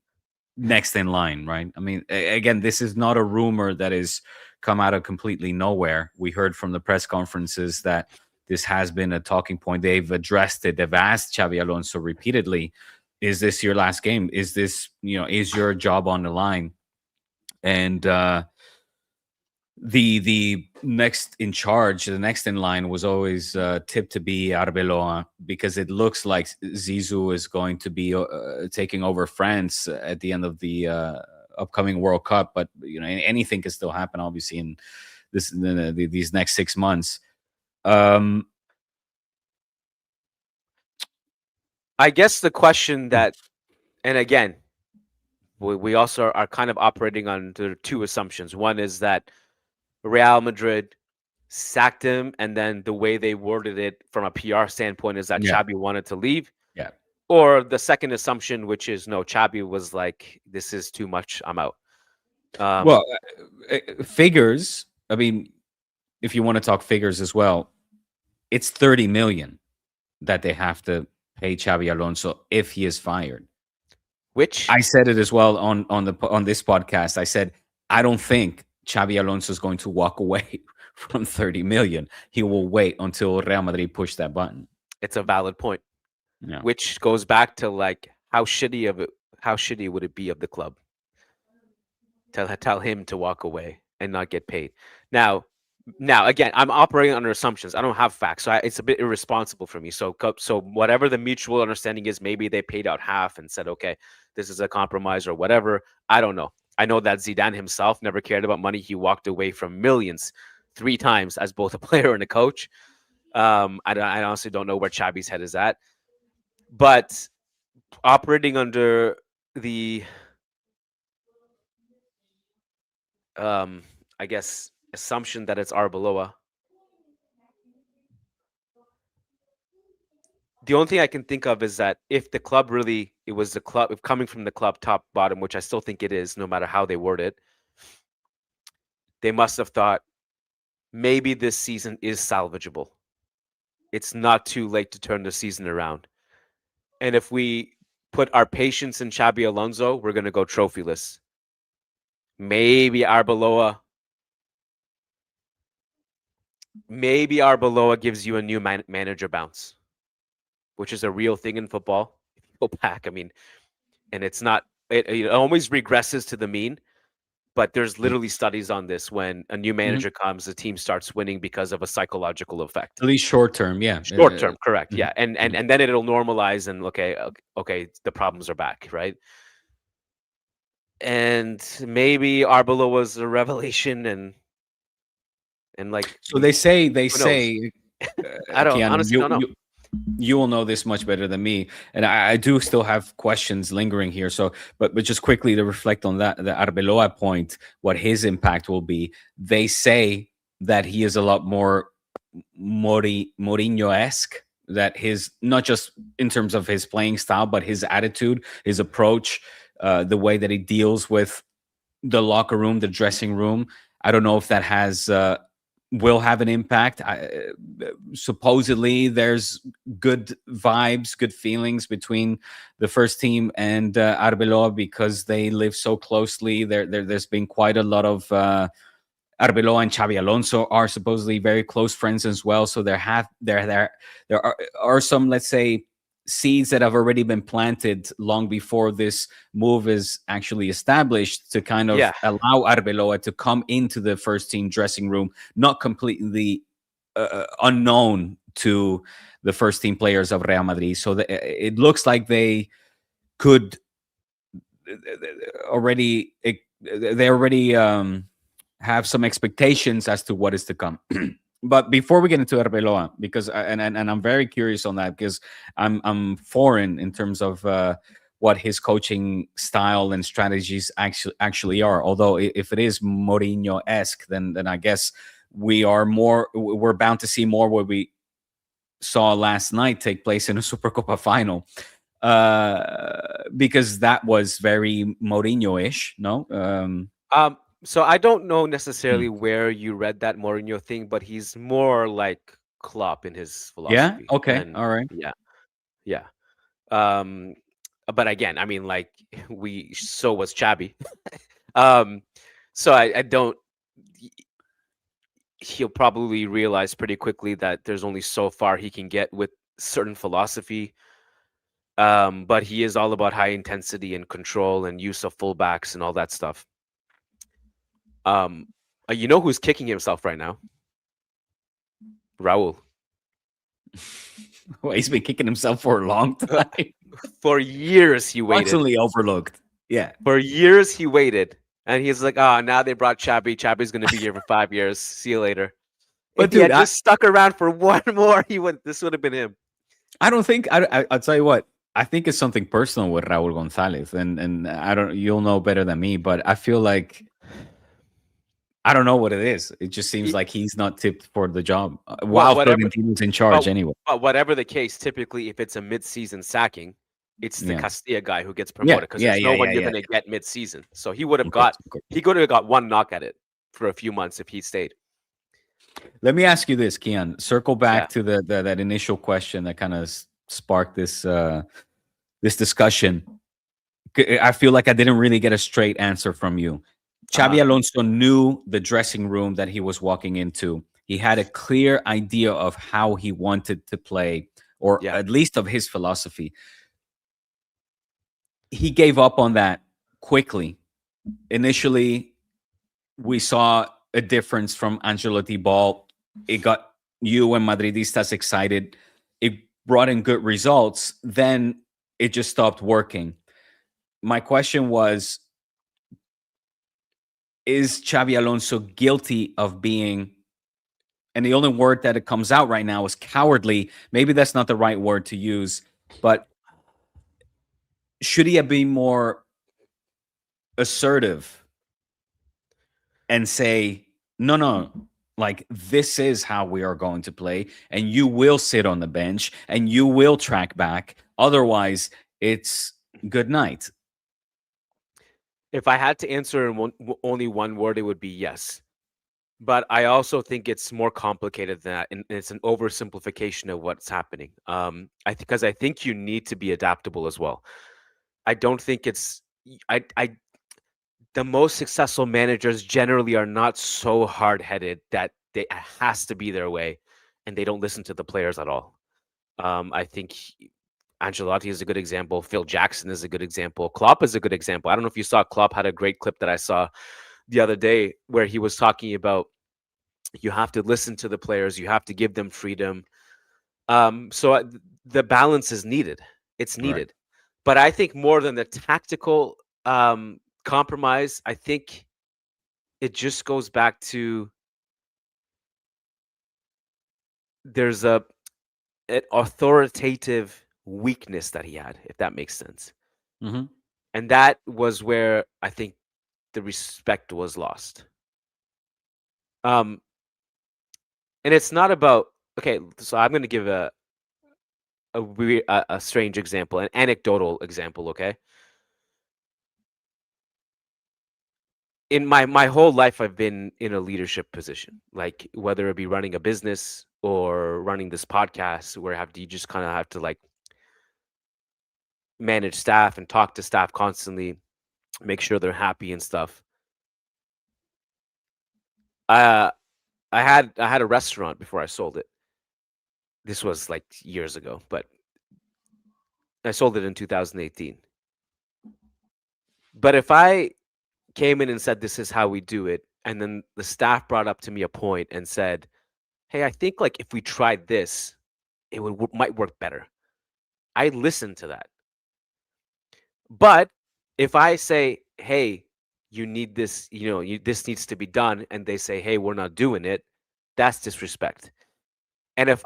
A: next in line, right? I mean, again, this is not a rumor that is come out of completely nowhere. We heard from the press conferences that this has been a talking point. They've addressed it. They've asked Xabi Alonso repeatedly, is this your last game? Is this, is your job on the line? And the next in charge, the next in line was always tipped to be Arbeloa, because it looks like Zizou is going to be taking over France at the end of the upcoming World Cup. But anything can still happen, obviously, in these next 6 months.
B: I guess the question that, and again, we also are kind of operating under two assumptions. One is that Real Madrid sacked him, and then the way they worded it from a PR standpoint is that Xabi wanted to leave.
A: Yeah.
B: Or the second assumption, which is no, Xabi was like, this is too much, I'm out.
A: Well, figures, I mean, if you want to talk figures as well, it's 30 million that they have to pay Xabi Alonso if he is fired.
B: Which
A: I said it as well on this podcast. I said, I don't think Xabi Alonso is going to walk away from 30 million. He will wait until Real Madrid push that button.
B: It's a valid point.
A: Yeah.
B: Which goes back to, like, how shitty would it be of the club? Tell him to walk away and not get paid. Now again, I'm operating under assumptions. I don't have facts, so it's a bit irresponsible for me. So whatever the mutual understanding is, maybe they paid out half and said, okay, this is a compromise or whatever. I don't know. I know that Zidane himself never cared about money. He walked away from millions 3 times as both a player and a coach. I honestly don't know where Xabi's head is at. But operating under the, I guess, assumption that it's Arbeloa, the only thing I can think of is that if the club really, it was the club, if coming from the club top bottom, which I still think it is, no matter how they word it, they must have thought maybe this season is salvageable. It's not too late to turn the season around. And if we put our patience in Xabi Alonso, we're going to go trophyless. Maybe Arbeloa gives you a new manager bounce, which is a real thing in football. If you go back, I mean, and it's not, it always regresses to the mean, but there's literally studies on this. When a new manager comes, the team starts winning because of a psychological effect.
A: At least short term, yeah.
B: Short term, correct. Yeah. And then it'll normalize and okay, the problems are back, right? And maybe Arbeloa was a revelation and like,
A: so they say
B: I don't
A: Keanu,
B: honestly don't know.
A: You will know this much better than me, and I do still have questions lingering here. So, but just quickly to reflect on that, the Arbeloa point, what his impact will be. They say that he is a lot more Mourinho-esque. That his, not just in terms of his playing style, but his attitude, his approach, the way that he deals with the locker room, the dressing room. I don't know if that will have an impact. Supposedly, there's good vibes, good feelings between the first team and Arbeloa because they live so closely. There's been quite a lot of Arbeloa and Xabi Alonso are supposedly very close friends as well. So there are some, let's say, seeds that have already been planted long before this move is actually established to kind of
B: Yeah.
A: allow Arbeloa to come into the first team dressing room, not completely unknown to the first team players of Real Madrid. So it looks like could already they already have some expectations as to what is to come. But before we get into Arbeloa, because and I'm very curious on that, because I'm foreign in terms of what his coaching style and strategies actually are. Although if it is Mourinho esque, then I guess we're bound to see more what we saw last night take place in a Supercopa final, because that was very Mourinho-ish. No,
B: So I don't know
A: hmm.
B: necessarily where you read that Mourinho thing, but he's more like Klopp in his
A: Yeah,
B: philosophy.
A: okay,
B: And
A: all right.
B: yeah, yeah. Um, but again, I mean, like so was Chabi. Um, so I don't. He'll probably realize pretty quickly that there's only so far he can get with certain philosophy. But he is all about high intensity and control and use of fullbacks and all that stuff. Um, you know who's kicking himself right now? Raul.
A: Well, he's been kicking himself for a long
B: Uh,
A: time.
B: For years he waited.
A: Constantly overlooked. Yeah.
B: For years he waited, and he's like, "Oh, now they brought Chabi. Chabi's going to be here for 5 years. See you later." If
A: But
B: he
A: dude,
B: had
A: I,
B: just stuck around for one more, he would. This would have been him.
A: I don't think I'll tell you what. I think it's something personal with Raul Gonzalez, and I don't. You'll know better than me, but I feel like I don't know what it is. It just seems
B: He,
A: like he's not tipped for the job
B: well,
A: while
B: whatever.
A: Florentino's in charge
B: But,
A: anyway.
B: but whatever the case, typically, if it's a mid-season sacking, it's the
A: Yeah,
B: Castilla guy who gets
A: yeah,
B: promoted because
A: yeah,
B: there's no
A: yeah,
B: one
A: yeah,
B: you're
A: yeah.
B: going to get mid-season. So he would have
A: Of course,
B: got
A: of course.
B: he could have got one knock at it for a few months if he stayed.
A: Let me ask you this, Kian. Circle
B: Yeah.
A: back to that initial question that kind of sparked this discussion. I feel like I didn't really get a straight answer from you.
B: Uh-huh.
A: Xabi Alonso knew the dressing room that he was walking into. He had a clear idea of how he wanted to play, or
B: Yeah.
A: at least of his philosophy. He gave up on that quickly. Initially, we saw a difference from Ancelotti ball. It got you and Madridistas excited. It brought in good results. Then it just stopped working. My question was, is Xabi Alonso guilty of being, and the only word that it comes out right now is cowardly. Maybe that's not the right word to use, but should he have been more assertive and say, no, no, like this is how we are going to play, and you will sit on the bench and you will track back. Otherwise, it's good night.
B: If I had to answer in only one word, it would be yes. But I also think it's more complicated than that, and it's an oversimplification of what's happening. Because I think you need to be adaptable as well. I don't think it's I the most successful managers generally are not so hard-headed that it has to be their way, and they don't listen to the players at all. I think Ancelotti is a good example. Phil Jackson is a good example. Klopp is a good example. I don't know if you saw Klopp had a great clip that I saw the other day where he was talking about you have to listen to the players, you have to give them freedom. The balance is needed. It's
A: Right.
B: needed. But I think more than the tactical compromise, I think it just goes back to there's an authoritative weakness that he had, if that makes sense.
A: Mm-hmm.
B: And that was where I think the respect was lost. Um, and it's not about okay. So I'm going to give a strange example, an anecdotal example. Okay, in my whole life, I've been in a leadership position, like whether it be running a business or running this podcast, where you just kind of have to like manage staff and talk to staff constantly, make sure they're happy and stuff. I had a restaurant before I sold it. This was like years ago, but I sold it in 2018. But if I came in and said, "This is how we do it," and then the staff brought up to me a point and said, "Hey, I think like if we tried this, it might work better." I listen to that. But if I say, "Hey, you need this, this needs to be done," and they say, "Hey, we're not doing it," that's disrespect. And if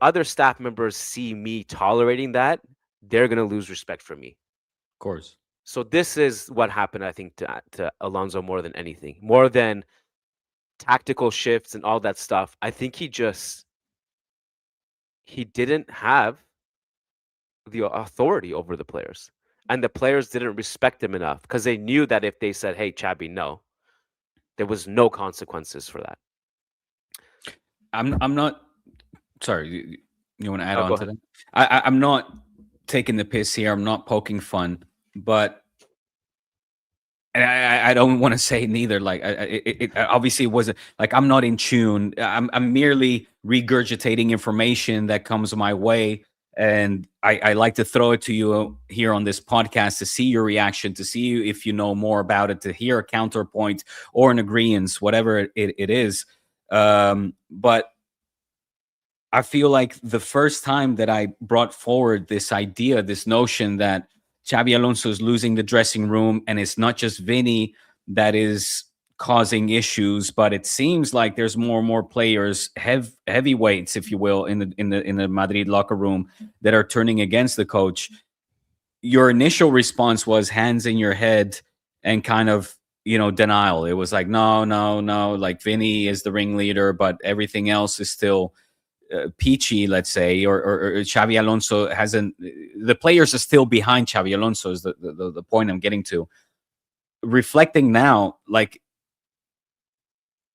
B: other staff members see me tolerating that, they're gonna lose respect for me.
A: Of course.
B: So this is what happened, I think, to Alonso more than anything, more than tactical shifts and all that stuff. I think he didn't have the authority over the players, and the players didn't respect him enough because they knew that if they said, "Hey, Xabi, no," there was no consequences for that.
A: I'm not sorry. You want to add
B: Oh,
A: on
B: go
A: to
B: ahead.
A: that? I'm not taking the piss here. I'm not poking fun, but and I don't want to say neither. Like it obviously wasn't like I'm not in tune. I'm merely regurgitating information that comes my way, and I like to throw it to you here on this podcast to see your reaction, to see if you know more about it, to hear a counterpoint or an agreement, whatever it is. But I feel like the first time that I brought forward this idea, this notion that Xabi Alonso is losing the dressing room, and it's not just Vinny that is causing issues, but it seems like there's more and more players, heavyweights, if you will, in the Madrid locker room that are turning against the coach. Your initial response was hands in your head and kind of denial. It was like no, no, no, like Vinny is the ringleader, but everything else is still peachy, let's say, or Xabi Alonso hasn't. The players are still behind Xabi Alonso. Is the point I'm getting to? Reflecting now, like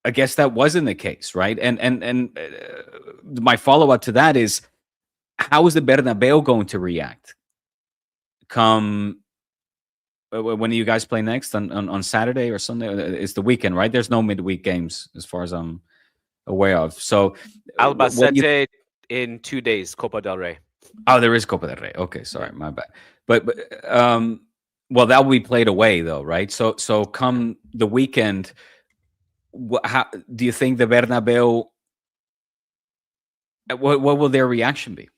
A: I guess that wasn't the case, right? And my follow up to that is, how is the Bernabeu going to react? Come when do you guys play next on Saturday or Sunday? It's the weekend, right? There's no midweek games as far as I'm aware of. So, what do you?
B: Albacete in 2 days, Copa del Rey.
A: Oh, there is Copa del Rey. Okay, sorry, my bad. But well, that will be played away though, right? So come the weekend, how do you think the Bernabeu? What will their reaction be?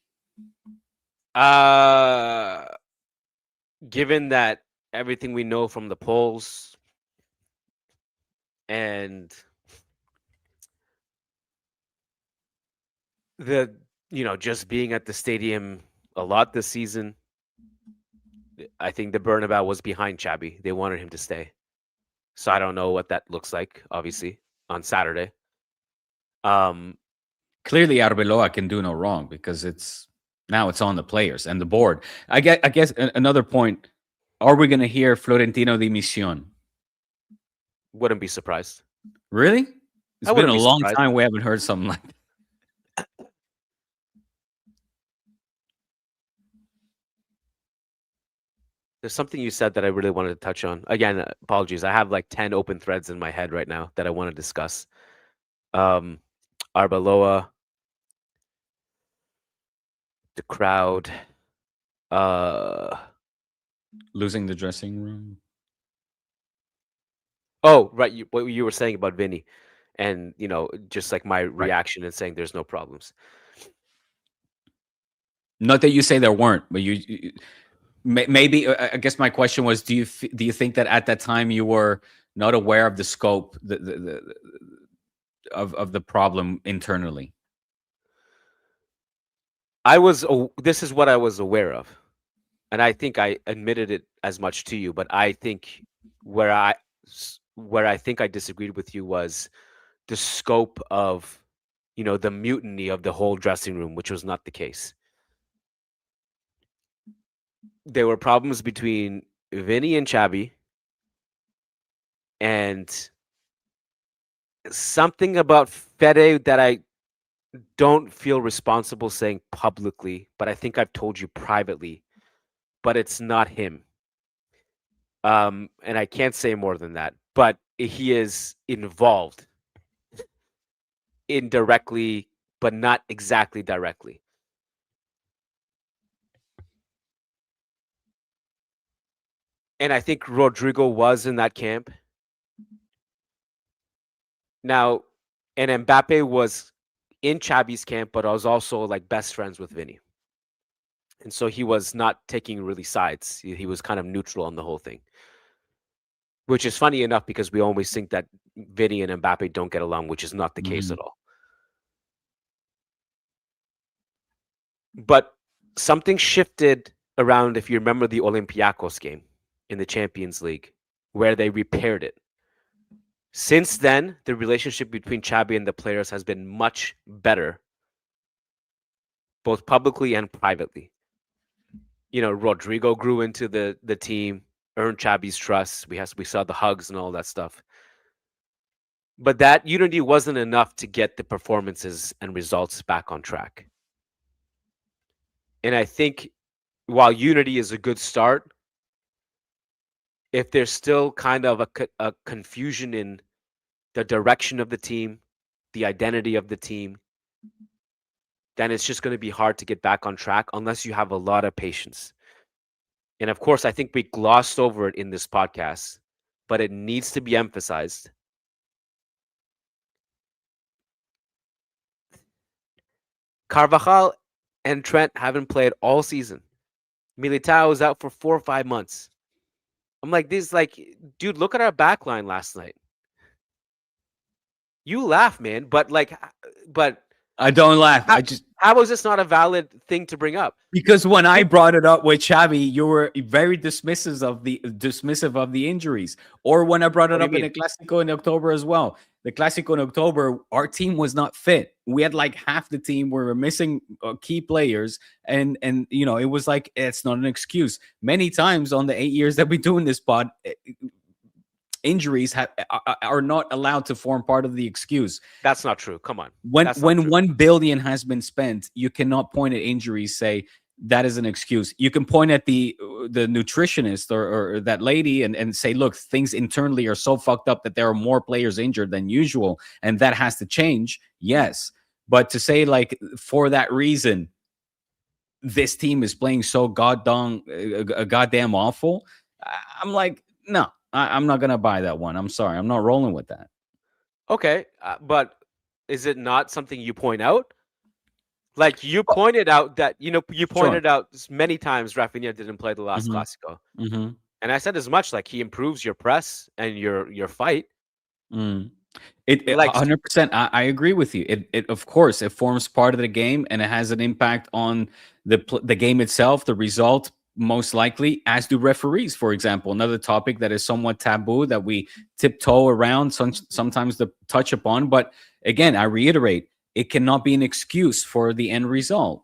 B: Given that everything we know from the polls and the just being at the stadium a lot this season, I think the Bernabeu was behind Xabi. They wanted him to stay. So I don't know what that looks like, obviously, on Saturday.
A: Clearly, Arbeloa can do no wrong because it's on the players and the board. I guess another point. Are we going to hear Florentino dimisión?
B: Wouldn't be surprised.
A: Really? It's
B: I
A: been
B: wouldn't
A: a
B: be
A: long
B: surprised.
A: time we haven't heard something like that.
B: There's something you said that I really wanted to touch on. Again, apologies. I have like 10 open threads in my head right now that I want to discuss. Arbeloa, the crowd,
A: Losing the dressing room.
B: oh, right, what you were saying about Vinny, and just like my
A: Right.
B: reaction and saying there's no problems.
A: Not that you say there weren't, but maybe. I guess my question was: do you think that at that time you were not aware of the scope of the problem internally?
B: This is what I was aware of, and I think I admitted it as much to you. But I think where I think I disagreed with you was the scope of the mutiny of the whole dressing room, which was not the case. There were problems between Vinny and Xabi, and something about Fede that I don't feel responsible saying publicly, but I think I've told you privately, but it's not him. And I can't say more than that, but he is involved indirectly, but not exactly directly. And I think Rodrigo was in that camp. Now, and Mbappe was in Xabi's camp, but I was also like best friends with Vinny. And so he was not taking really sides. He was kind of neutral on the whole thing, which is funny enough because we always think that Vinny and Mbappe don't get along, which is not the case at all. But something shifted around, if you remember the Olympiacos game in the Champions League, where they repaired it. Since then, the relationship between Xabi and the players has been much better, both publicly and privately. You know, Rodrigo grew into the team, earned Xabi's trust. We saw the hugs and all that stuff. But that unity wasn't enough to get the performances and results back on track. And I think while unity is a good start, if there's still kind of a confusion in the direction of the team, the identity of the team, then it's just going to be hard to get back on track unless you have a lot of patience. And of course, I think we glossed over it in this podcast, but it needs to be emphasized. Carvajal and Trent haven't played all season. Militao is out for 4 or 5 months. I'm like, dude, look at our back line last night. You laugh, man, but
A: I don't laugh.
B: How is this not a valid thing to bring up?
A: Because when I brought it up with Xabi, you were very dismissive of the injuries. Or when I brought it up in the Clásico in October as well. The Clásico in October, our team was not fit. We had like half the team. We were missing key players, and you know, it was like, it's not an excuse. Many times on the 8 years that we do in this pod, injuries are not allowed to form part of the excuse.
B: That's not true. Come on.
A: When 1 billion has been spent, you cannot point at injuries, say that is an excuse. You can point at the nutritionist or that lady and say, look, things internally are so fucked up that there are more players injured than usual, and that has to change. Yes. But to say, like, for that reason, this team is playing so goddamn awful, I'm like, no. I'm not going to buy that one. I'm sorry. I'm not rolling with that.
B: Okay. But is it not something you point out? Like, you pointed out that, you pointed out many times Raphinha didn't play the last Clásico. And I said as much, like, he improves your press and your fight.
A: It 100%. I agree with you. It of course, it forms part of the game, and it has an impact on the game itself, the result, most likely, as do referees, for example. Another topic that is somewhat taboo that we tiptoe around, sometimes to touch upon. But again, I reiterate, it cannot be an excuse for the end result.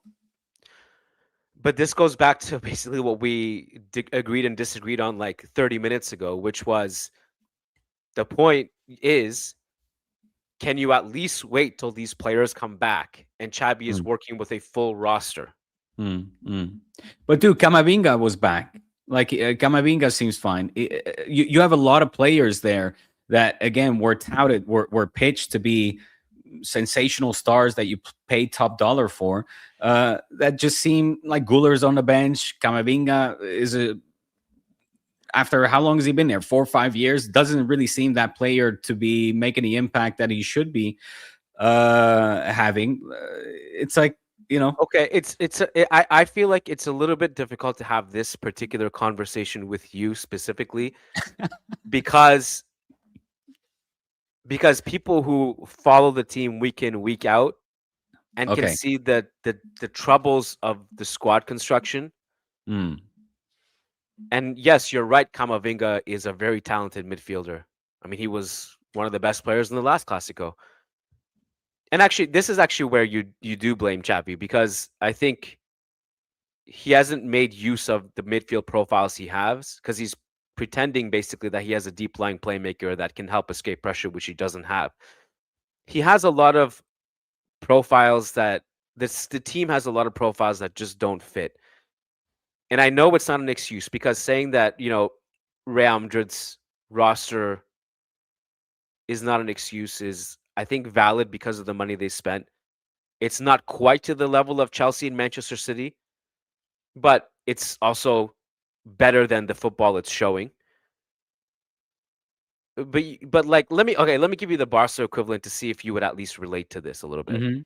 B: But this goes back to basically what we agreed and disagreed on like 30 minutes ago, which was, the point is, can you at least wait till these players come back and Xabi is working with a full roster?
A: But dude, Camavinga was back. Like, Camavinga seems fine. You have a lot of players there that, again, were touted, were pitched to be sensational stars that you pay top dollar for. That just seem like Guller's on the bench. Camavinga is after how long has he been there? 4 or 5 years. Doesn't really seem that player to be making the impact that he should be having. It's like,
B: Okay, I feel like it's a little bit difficult to have this particular conversation with you specifically because people who follow the team week in, week out and can see the troubles of the squad construction. And yes, you're right, Camavinga is a very talented midfielder. I mean, he was one of the best players in the last Clásico. And actually, this is actually where you do blame Xabi, because I think he hasn't made use of the midfield profiles he has, because he's pretending basically that he has a deep lying playmaker that can help escape pressure, which he doesn't have. He has a lot of profiles that the team has a lot of profiles that just don't fit. And I know it's not an excuse, because saying that, Real Madrid's roster is not an excuse is I think valid because of the money they spent. It's not quite to the level of Chelsea and Manchester City, but it's also better than the football it's showing. But like let me give you the Barca equivalent to see if you would at least relate to this a little bit.
A: Mm-hmm.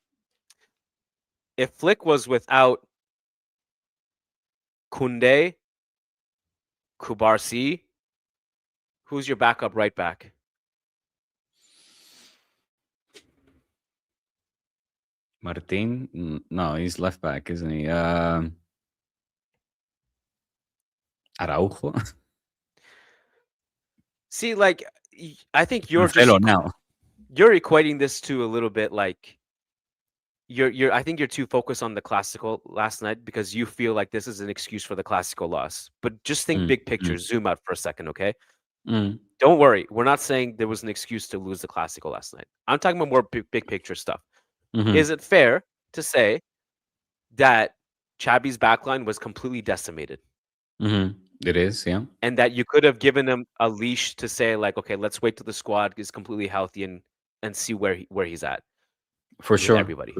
B: If Flick was without Koundé, Kubarsi, who's your backup right back?
A: Martin? No, he's left back, isn't he? Araujo?
B: See, like I think you're
A: Marcelo
B: just
A: now.
B: you're equating this to a little bit like you're I think you're too focused on the Clásico last night because you feel like this is an excuse for the Clásico loss. But just think big picture, zoom out for a second, okay? Don't worry, we're not saying there was an excuse to lose the Clásico last night. I'm talking about more big picture stuff. Is it fair to say that Xabi's backline was completely decimated?
A: It is, yeah.
B: And that you could have given him a leash to say, like, okay, let's wait till the squad is completely healthy and see where he's at.
A: For
B: with
A: sure,
B: everybody.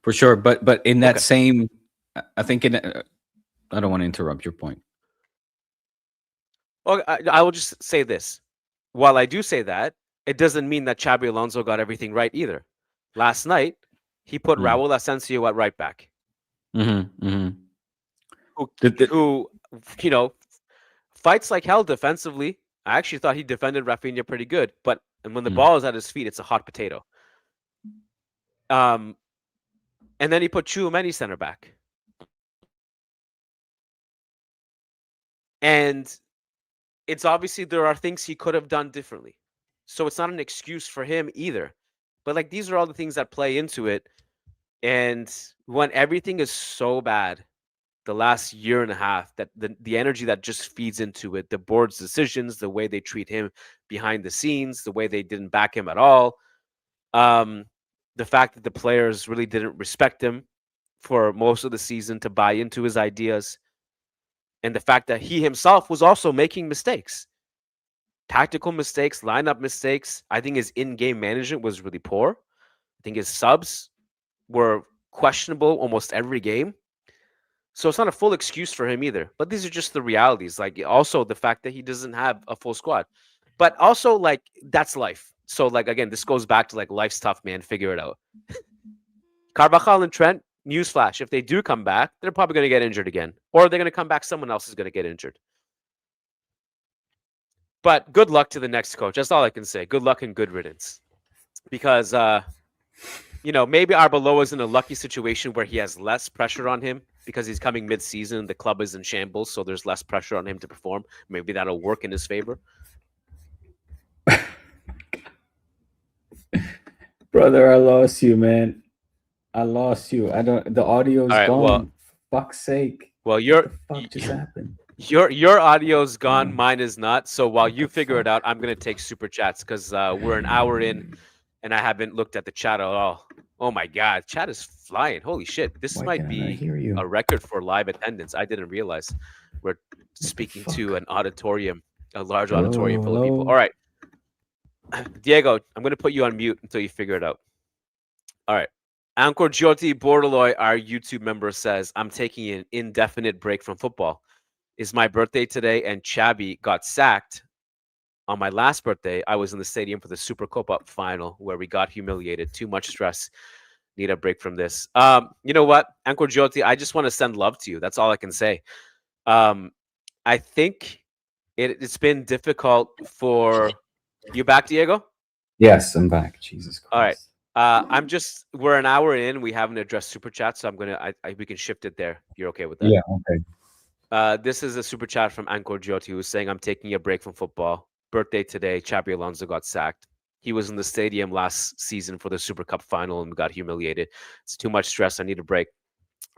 A: for sure. But in that same, I think I don't want to interrupt your point.
B: Well, I will just say this. While I do say that, it doesn't mean that Xabi Alonso got everything right either. Last night, he put Raul Asensio at right back. Who, you know, fights like hell defensively. I actually thought he defended Raphinha pretty good, but when the ball is at his feet, it's a hot potato. And then he put Tchouaméni center back. And it's obviously there are things he could have done differently. So it's not an excuse for him either. But like these are all the things that play into it. And when everything is so bad, the last year and a half, that the energy that just feeds into it, the board's decisions, the way they treat him behind the scenes, the way they didn't back him at all, the fact that the players really didn't respect him for most of the season to buy into his ideas, and the fact that he himself was also making mistakes, tactical mistakes, lineup mistakes. I think his in-game management was really poor. I think his subs were questionable almost every game. So it's not a full excuse for him either. But these are just the realities. Like also the fact that he doesn't have a full squad. But also like that's life. So like again, this goes back to like life's tough, man. Figure it out. Carvajal and Trent, newsflash, if they do come back, they're probably going to get injured again. Or they're going to come back, someone else is going to get injured. But good luck to the next coach. That's all I can say. Good luck and good riddance. Because, maybe Arbeloa is in a lucky situation where he has less pressure on him because he's coming mid-season. The club is in shambles, so there's less pressure on him to perform. Maybe that'll work in his favor.
A: Brother, I lost you, man. I lost you. The audio's gone. Well, fuck's sake.
B: Well,
A: what the fuck just happened?
B: Your audio's gone. Mine is not. So while you figure it out, I'm going to take super chats because we're an hour in and I haven't looked at the chat at all. Oh my God. Chat is flying. Holy shit. This might be a record for live attendance. I didn't realize we're speaking to an auditorium, a large auditorium full of people. All right. Diego, I'm going to put you on mute until you figure it out. All right. Ankor Jyoti Bordaloy, our YouTube member, says, I'm taking an indefinite break from football. It's my birthday today, and Xabi got sacked. On my last birthday, I was in the stadium for the Supercopa final where we got humiliated. Too much stress. Need a break from this. You know what, Ankor Jyoti, I just want to send love to you. That's all I can say. I think it's been difficult for you. Back, Diego?
A: Yes, I'm back. Jesus Christ.
B: All right. We're an hour in. We haven't addressed super chat, so we can shift it there. You're okay with that?
A: Yeah, okay.
B: This is a super chat from Ankor Jyoti who's saying, I'm taking a break from football. Birthday today. Xabi Alonso got sacked. He was in the stadium last season for the Super Cup final and got humiliated. It's too much stress. I need a break.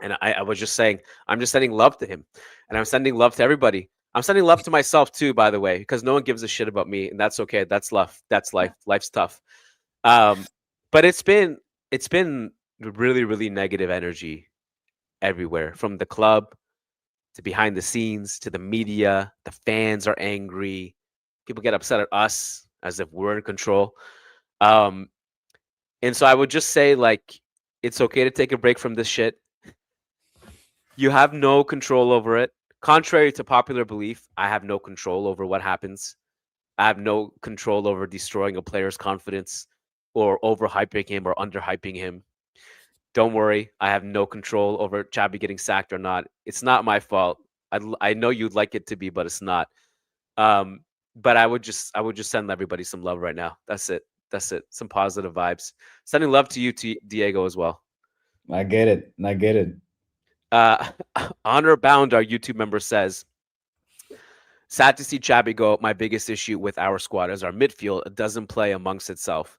B: And I was just saying, I'm just sending love to him. And I'm sending love to everybody. I'm sending love to myself too, by the way, because no one gives a shit about me. And that's okay. That's love. That's life. Life's tough. But it's been really, really negative energy everywhere, from the club to behind the scenes to the media. The fans are angry. People get upset at us as if we're in control. And so I would just say, like, it's okay to take a break from this shit. You have no control over it. Contrary to popular belief, I have no control over what happens. I have no control over destroying a player's confidence or overhyping him or underhyping him. Don't worry, I have no control over Xabi getting sacked or not. It's not my fault. I know you'd like it to be, but it's not. But I would just send everybody some love right now. That's it. That's it. Some positive vibes. Sending love to you, Diego, as well.
A: I get it. I get it.
B: Honor Bound, our YouTube member, says, sad to see Xabi go. My biggest issue with our squad is our midfield. It doesn't play amongst itself.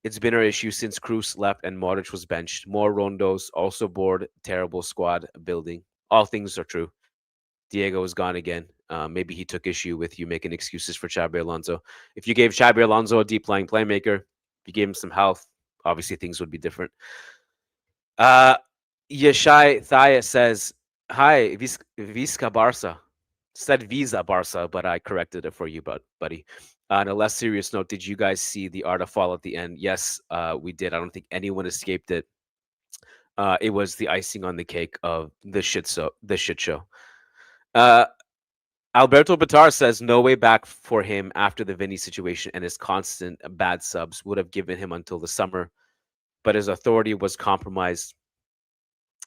B: It's been our issue since Cruz left and Modric was benched. More rondos, also bored, terrible squad building. All things are true. Diego is gone again. Maybe he took issue with you making excuses for Xabi Alonso. If you gave Xabi Alonso a deep lying playmaker, if you gave him some health, obviously things would be different. Yeshai Thaya says, hi, Visca Barça. Said Visa Barça, but I corrected it for you, buddy. On a less serious note, did you guys see the art of fall at the end? Yes, we did. I don't think anyone escaped it. It was the icing on the cake of the shit show. Alberto Batar says no way back for him after the Vinny situation, and his constant bad subs would have given him until the summer, but his authority was compromised.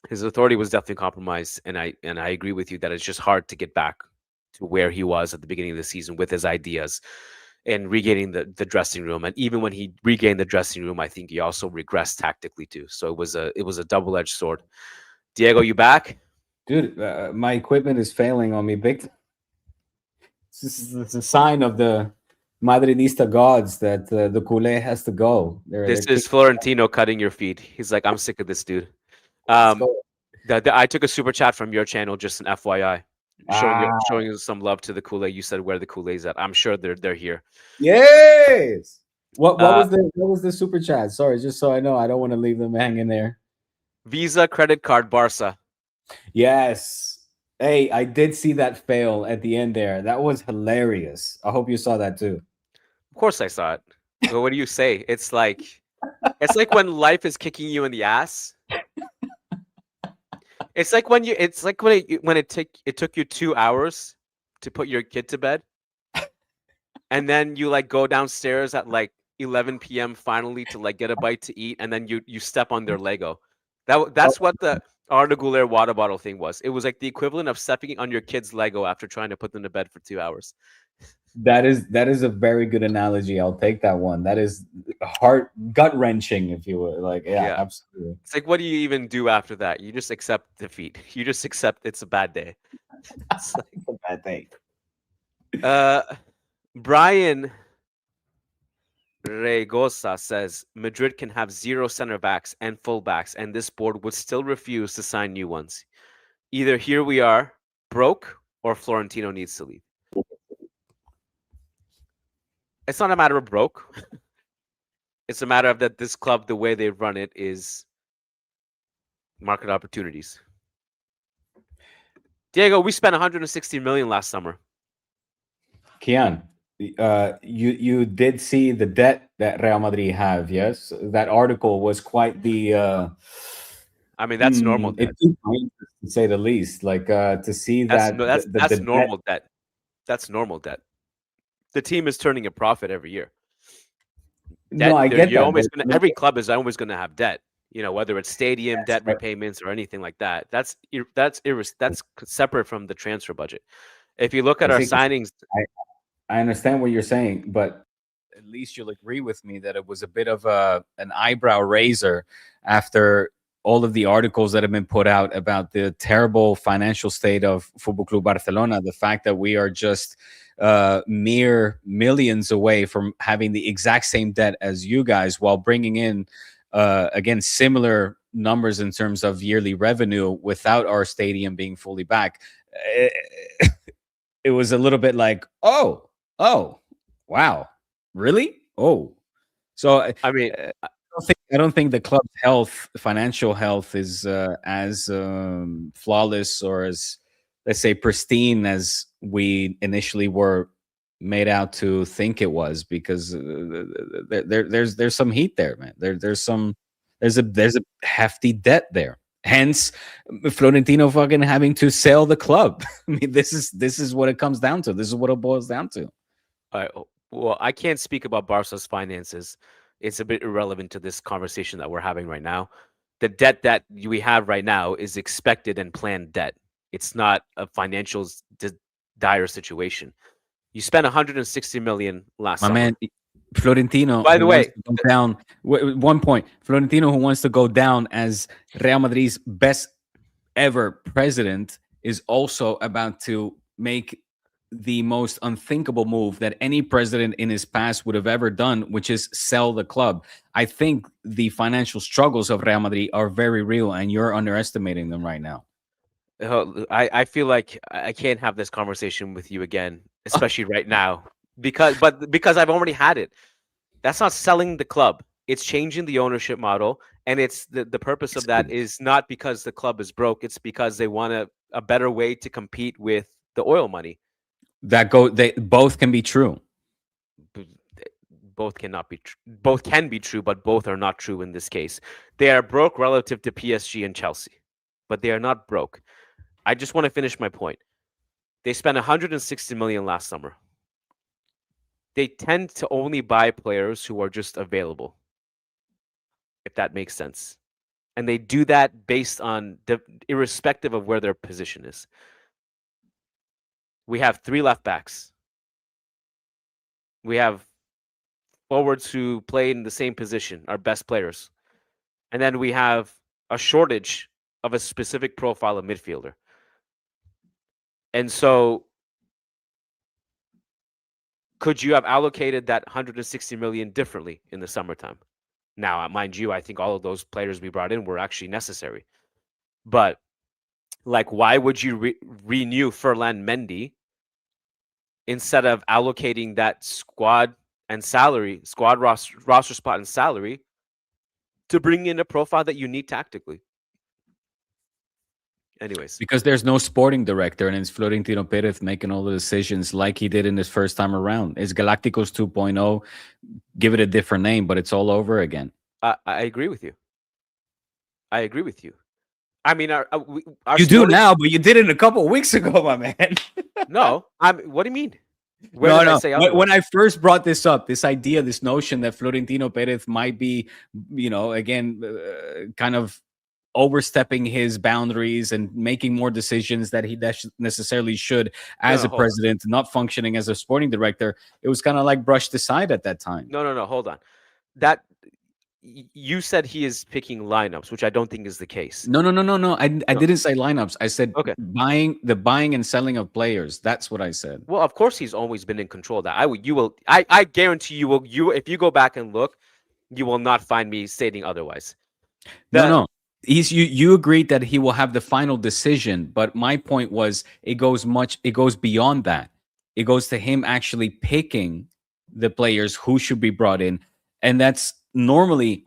B: His authority was definitely compromised, and I agree with you that it's just hard to get back to where he was at the beginning of the season with his ideas and regaining the dressing room. And even when he regained the dressing room, I think he also regressed tactically too. So it was a double-edged sword. Diego, you back?
A: Dude, my equipment is failing on me big. It's a sign of the Madridista gods that the culé has to go.
B: This is Florentino cutting your feet. He's like, I'm sick of this dude. I took a super chat from your channel, just an FYI, showing some love to the culé. You said where the culé's at. I'm sure they're here.
A: Yes. What was the super chat? Sorry, just so I know, I don't want to leave them hanging there.
B: Visa credit card Barça.
A: Yes. Hey, I did see that fail at the end there. That was hilarious. I hope you saw that too.
B: Of course I saw it. Well, what do you say? It's like when life is kicking you in the ass. It's like when it took you 2 hours to put your kid to bed, and then you like go downstairs at like 11 p.m. finally to like get a bite to eat, and then you step on their Lego. That's what the Arda Güler water bottle thing was. It was like the equivalent of stepping on your kid's Lego after trying to put them to bed for 2 hours.
A: That is a very good analogy. I'll take that one. That is gut wrenching, if you would. Like, yeah, absolutely.
B: It's like, what do you even do after that? You just accept defeat. You just accept it's a bad day.
A: It's like a bad day.
B: Brian Regosa says Madrid can have 0 center backs and full backs, and this board would still refuse to sign new ones. Either here we are broke, or Florentino needs to leave. It's not a matter of broke. It's a matter of that this club, the way they run it, is market opportunities. Diego, we spent 160 million last summer.
A: Kian, you did see the debt that Real Madrid have, yes? That article was quite the
B: I mean, that's normal debt.
A: To say the least. Like to see
B: that's
A: the
B: normal debt. That's normal debt. The team is turning a profit every year.
A: No, I get that.
B: Every club is always going to have debt. You know, whether it's stadium debt repayments or anything like that. That's separate from the transfer budget. If you look at our signings,
A: I understand what you're saying, but at least you'll agree with me that it was a bit of an eyebrow raiser after all of the articles that have been put out about the terrible financial state of Football Club Barcelona. The fact that we are just mere millions away from having the exact same debt as you guys, while bringing in again similar numbers in terms of yearly revenue without our stadium being fully back. It was a little bit like, oh, wow, really? Oh, so
B: I mean,
A: I don't think the club's financial health is as flawless or as, let's say, pristine as we initially were made out to think it was, because there's some heat there, man. There's a hefty debt there. Hence, Florentino fucking having to sell the club. I mean, this is what it comes down to. This is what it boils down to.
B: Well, I can't speak about Barca's finances. It's a bit irrelevant to this conversation that we're having right now. The debt that we have right now is expected and planned debt. It's not a financial dire situation. You spent 160 million last
A: My
B: summer.
A: man, Florentino.
B: By the way,
A: go down. One point, Florentino, who wants to go down as Real Madrid's best ever president, is also about to make the most unthinkable move that any president in his past would have ever done, which is sell the club. I think the financial struggles of Real Madrid are very real, and you're underestimating them right now.
B: I feel like I can't have this conversation with you again, especially right now, because I've already had it. That's not selling the club. It's changing the ownership model, and it's the purpose of that is not because the club is broke. It's because they want a better way to compete with the oil money.
A: They both can be true.
B: Both cannot be both can be true, but both are not true in this case. They are broke relative to PSG and Chelsea, but they are not broke. I just want to finish my point. They spent 160 million last summer. They tend to only buy players who are just available, if that makes sense. And they do that based on irrespective of where their position is. We have 3 left backs. We have forwards who play in the same position, our best players. And then we have a shortage of a specific profile of midfielder. And so could you have allocated that 160 million differently in the summertime? Now, mind you, I think all of those players we brought in were actually necessary. But like, why would you renew Ferland Mendy instead of allocating that squad roster spot and salary to bring in a profile that you need tactically? Anyways,
A: because there's no sporting director, and it's Florentino Perez making all the decisions like he did in his first time around. It's Galacticos 2.0. Give it a different name, but it's all over again.
B: I agree with you. I agree with you. I mean,
A: you do now, but you did it a couple of weeks ago, my man.
B: No, what do you mean?
A: When I first brought this up, this idea, this notion that Florentino Perez might be, again, kind of overstepping his boundaries and making more decisions that he necessarily should as a president, not functioning as a sporting director, it was kind of like brushed aside at that time.
B: No, hold on. That you said he is picking lineups, which I don't think is the case.
A: No. I didn't say lineups. I said buying and selling of players. That's what I said.
B: Well, of course he's always been in control of that. I guarantee you will. If you go back and look, you will not find me stating otherwise.
A: No. You agreed that he will have the final decision, but my point was it goes beyond that. It goes to him actually picking the players who should be brought in, and that's ideally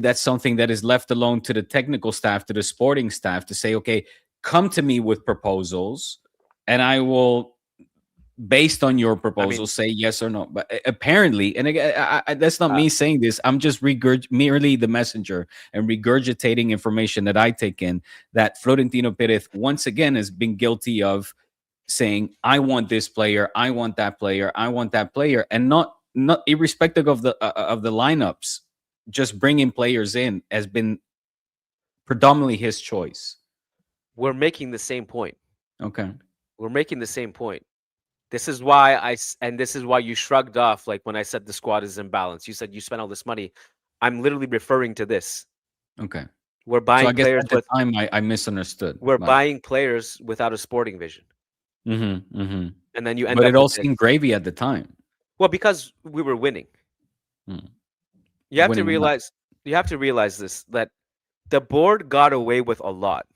A: that's something that is left alone to the technical staff, to the sporting staff, to say, okay, come to me with proposals, and I will, based on your proposal, say yes or no. But apparently, and again, that's not me saying this, I'm just merely the messenger and regurgitating information that I take in, that Florentino Perez once again has been guilty of saying, I want this player, I want that player, I want that player, and not irrespective of the lineups, just bringing players in has been predominantly his choice.
B: We're making the same point.
A: Okay.
B: We're making the same point. This is why this is why you shrugged off, like when I said the squad is imbalanced. You said you spent all this money. I'm literally referring to this.
A: Okay.
B: We're buying players.
A: At the time, I misunderstood.
B: We're buying players without a sporting vision.
A: Mm-hmm, mm-hmm.
B: And then you end
A: up. But it all
B: seemed
A: gravy at the time.
B: Well, because we were winning. You have to realize this, that the board got away with a lot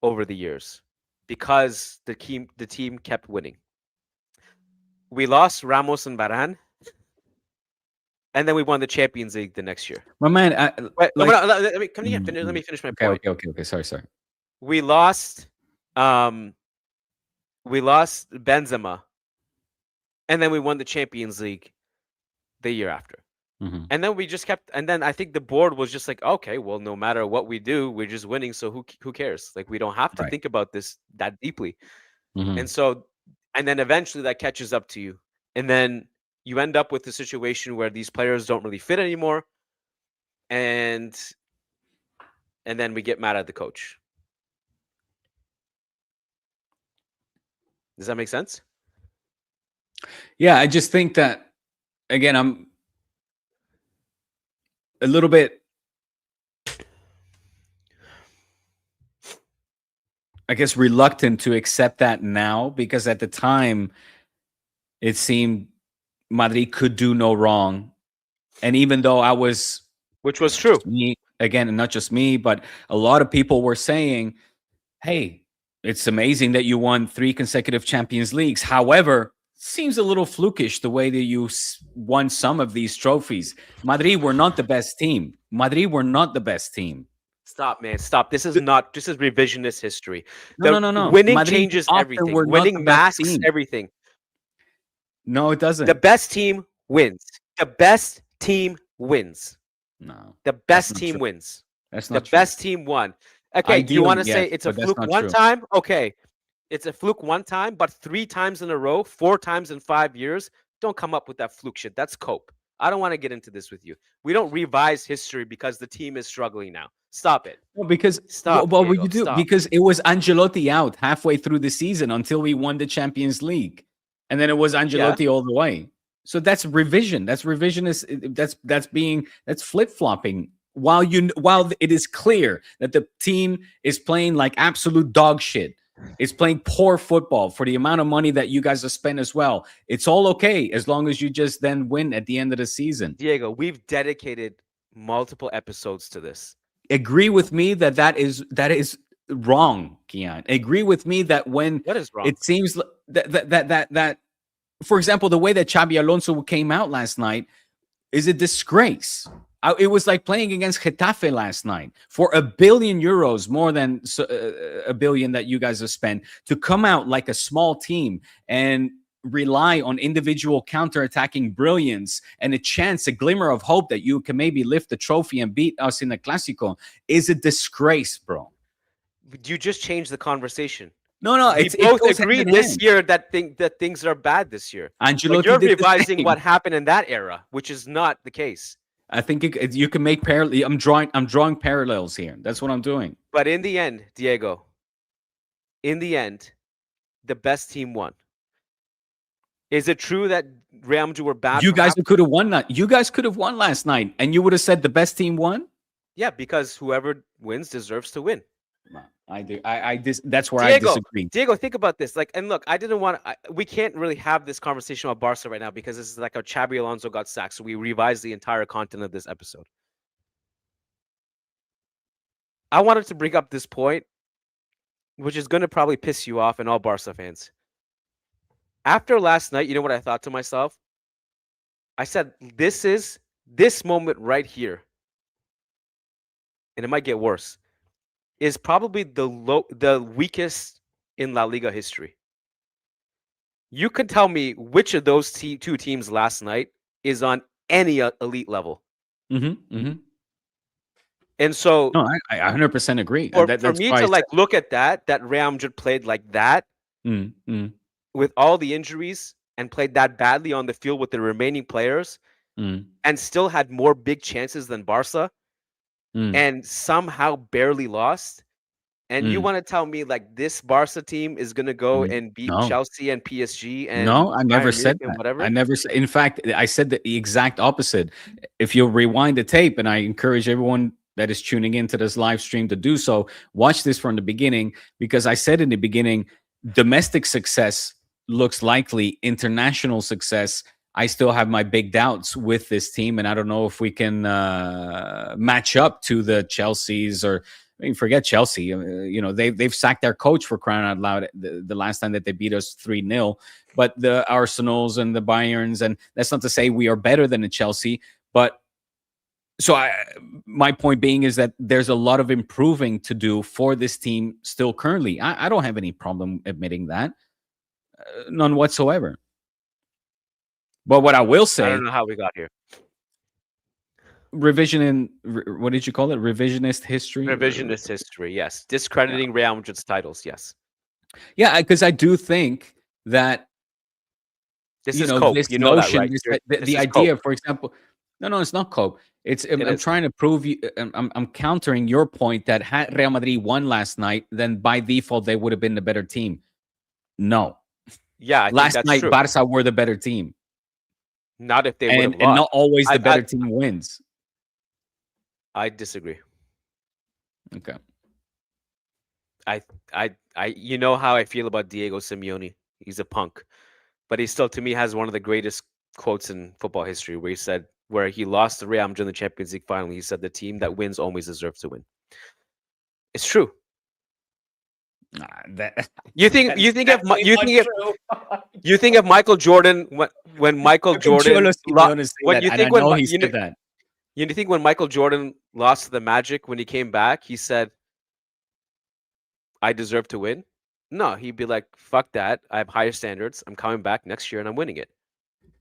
B: over the years because the team kept winning. We lost Ramos and Varane, and then we won the Champions League the next year.
A: My man,
B: let me finish my point.
A: Okay. Sorry.
B: We lost Benzema and then we won the Champions League the year after. And then we just kept, and then I think the board was just like, okay, well, no matter what we do, we're just winning. So who cares? Like, we don't have to think about this that deeply. And so, and then eventually that catches up to you. And then you end up with a situation where these players don't really fit anymore. And then we get mad at the coach. Does that make sense?
A: Yeah, I just think that, again, I'm a little bit, I guess, reluctant to accept that now, because at the time it seemed Madrid could do no wrong. And even though I was,
B: which was true,
A: me, again, and not just me, but a lot of people were saying, hey, it's amazing that you won 3 consecutive Champions Leagues. However, seems a little flukish the way that you won some of these trophies. Madrid were not the best team. Madrid were not the best team.
B: Stop, man. Stop. This is revisionist history.
A: No.
B: Winning
A: Madrid
B: changes everything. Winning masks everything.
A: No, it doesn't.
B: The best team wins. The best team wins.
A: No.
B: The best team wins.
A: That's not
B: the best team won. Okay,
A: ideally,
B: you want to
A: yes,
B: say it's a fluke one time? Okay. It's a fluke one time, but 3 times in a row, 4 times in 5 years, don't come up with that fluke shit. That's cope. I don't want to get into this with you. We don't revise history because the team is struggling now. Stop it.
A: Well, because
B: stop.
A: Well, you do because it was Ancelotti out halfway through the season until we won the Champions League, and then it was Ancelotti all the way. So that's revision. That's revisionist. That's flip flopping. While it is clear that the team is playing like absolute dog shit. It's playing poor football for the amount of money that you guys have spent as well. It's all okay as long as you just then win at the end of the season.
B: Diego, we've dedicated multiple episodes to this.
A: Agree with me that is wrong, Kian. Agree with me that when
B: what is wrong?
A: It seems that for example, the way that Xabi Alonso came out last night is a disgrace. It was like playing against Getafe last night for €1 billion, more than $1 billion that you guys have spent, to come out like a small team and rely on individual counterattacking brilliance and a glimmer of hope that you can maybe lift the trophy and beat us in the Clásico is a disgrace, bro.
B: You just changed the conversation.
A: No,
B: we both agreed this year that things are bad this year.
A: Ancelotti,
B: you're revising what happened in that era, which is not the case.
A: I think you can make parallel. I'm drawing parallels here. That's what I'm doing.
B: But in the end, Diego, the best team won. Is it true that Real Madrid were bad?
A: You guys could have won that. You guys could have won last night, and you would have said the best team won.
B: Yeah, because whoever wins deserves to win.
A: I do. That's where I disagree.
B: Diego, think about this. Like, and look, I didn't want. We can't really have this conversation about Barca right now because this is like how Xabi Alonso got sacked. So we revised the entire content of this episode. I wanted to bring up this point, which is going to probably piss you off and all Barca fans. After last night, you know what I thought to myself? I said, this moment right here, and it might get worse, is probably the weakest in La Liga history. You can tell me which of those 2 teams last night is on any elite level. And so,
A: no, I 100% agree.
B: For me to look at that Real Madrid played like that with all the injuries and played that badly on the field with the remaining players and still had more big chances than Barca. And somehow barely lost. And you want to tell me like this Barca team is going to go and beat Chelsea and PSG? And
A: no, I never said that. Whatever. I never said. In fact, I said the exact opposite. If you'll rewind the tape, and I encourage everyone that is tuning into this live stream to do so, watch this from the beginning, because I said in the beginning, domestic success looks likely. International success, I still have my big doubts with this team, and I don't know if we can match up to the Chelseas or. I mean, forget Chelsea. They've sacked their coach for crying out loud the last time that they beat us 3-0. But the Arsenals and the Bayerns, and that's not to say we are better than the Chelsea. But my point being is that there's a lot of improving to do for this team still currently. I don't have any problem admitting that, none whatsoever. But what I will
B: I
A: say,
B: don't know how we got here.
A: what did you call it? Revisionist history?
B: Revisionist history, yes. Discrediting Real Madrid's titles, yes.
A: Yeah, because I do think that
B: This is cope.
A: this
B: You know that,
A: notion,
B: right? This
A: the
B: is
A: idea,
B: cope.
A: for example, no, it's not cope.
B: It
A: I'm
B: is.
A: trying to prove you. I'm countering your point that had Real Madrid won last night, then by default they would have been the better team. No,
B: Yeah, I think
A: last
B: that's
A: night
B: true.
A: Barça were the better team,
B: Not if they would have
A: and
B: lost.
A: not always the
B: I
A: better team wins.
B: I disagree.
A: Okay.
B: You know how I feel about Diego Simeone. He's a punk, but he still, to me, has one of the greatest quotes in football history, where he lost to Real Madrid in the Champions League final. He said, "The team that wins always deserves to win." It's true. You think if Michael Jordan when Michael Jordan you think when Michael Jordan lost to the Magic when he came back, he said, "I deserve to win"? No, he'd be like, "Fuck that! I have higher standards. I'm coming back next year and I'm winning it."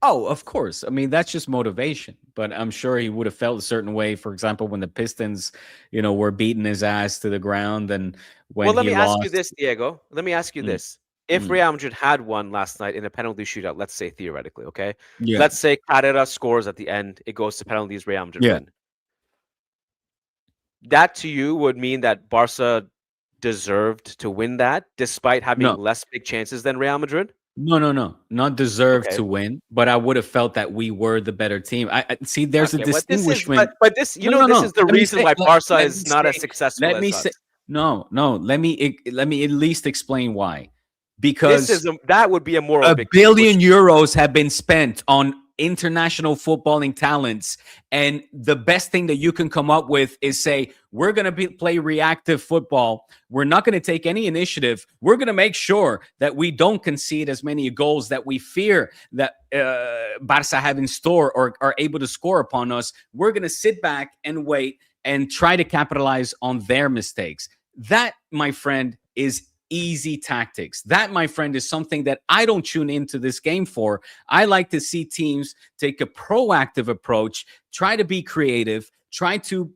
A: Oh, of course. I mean, that's just motivation. But I'm sure he would have felt a certain way. For example, when the Pistons, were beating his ass to the ground, and when
B: let
A: he
B: me
A: lost.
B: ask you this, Diego. Let me ask you this: if Real Madrid had won last night in a penalty shootout, let's say theoretically, okay,
A: Yeah.
B: let's say Carrera scores at the end, it goes to penalties, Real Madrid win. That to you would mean that Barca deserved to win that, despite having less big chances than Real Madrid?
A: No, not deserved to win, but I would have felt that we were the better team. I see. There's a distinguishment,
B: but this, this is the reason why Barca is not as successful as us.
A: No. Let me at least explain why. Because
B: that would be a moral victory.
A: $1 billion euros have been spent on international footballing talents, and the best thing that you can come up with is say, we're going to play reactive football. We're not going to take any initiative. We're going to make sure that we don't concede as many goals that we fear that Barça have in store or are able to score upon us. We're going to sit back and wait and try to capitalize on their mistakes. That, my friend, is easy tactics. That, my friend, is something that I don't tune into this game for. I like to see teams take a proactive approach, try to be creative, try to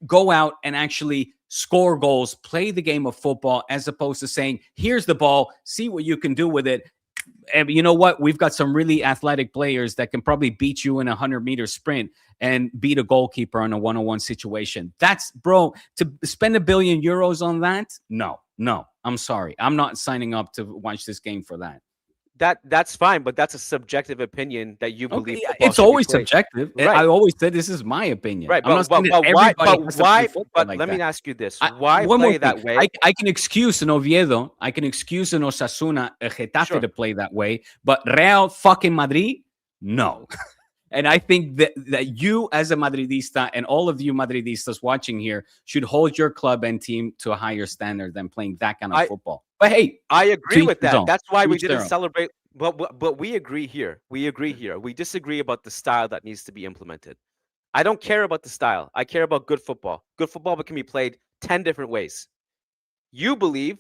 A: go out and actually score goals, play the game of football, as opposed to saying, here's the ball, see what you can do with it. And you know what? We've got some really athletic players that can probably beat you in a 100-meter sprint and beat a goalkeeper in a one-on-one situation. That's, bro, to spend €1 billion on that? No, I'm sorry. I'm not signing up to watch this game for that.
B: That's fine, but that's a subjective opinion that you believe.
A: Okay, it's always subjective. Right. I always said this is my opinion.
B: Right,
A: but
B: why? But let me ask you this: why play that way?
A: I can excuse an Oviedo, I can excuse an Osasuna, a Getafe to play that way, but Real fucking Madrid, no. And I think that you, as a Madridista, and all of you Madridistas watching here, should hold your club and team to a higher standard than playing that kind of football. But hey,
B: I agree with that. That's why we didn't celebrate. But we agree here. We disagree about the style that needs to be implemented. I don't care about the style. I care about good football. Good football can be played 10 different ways. You believe,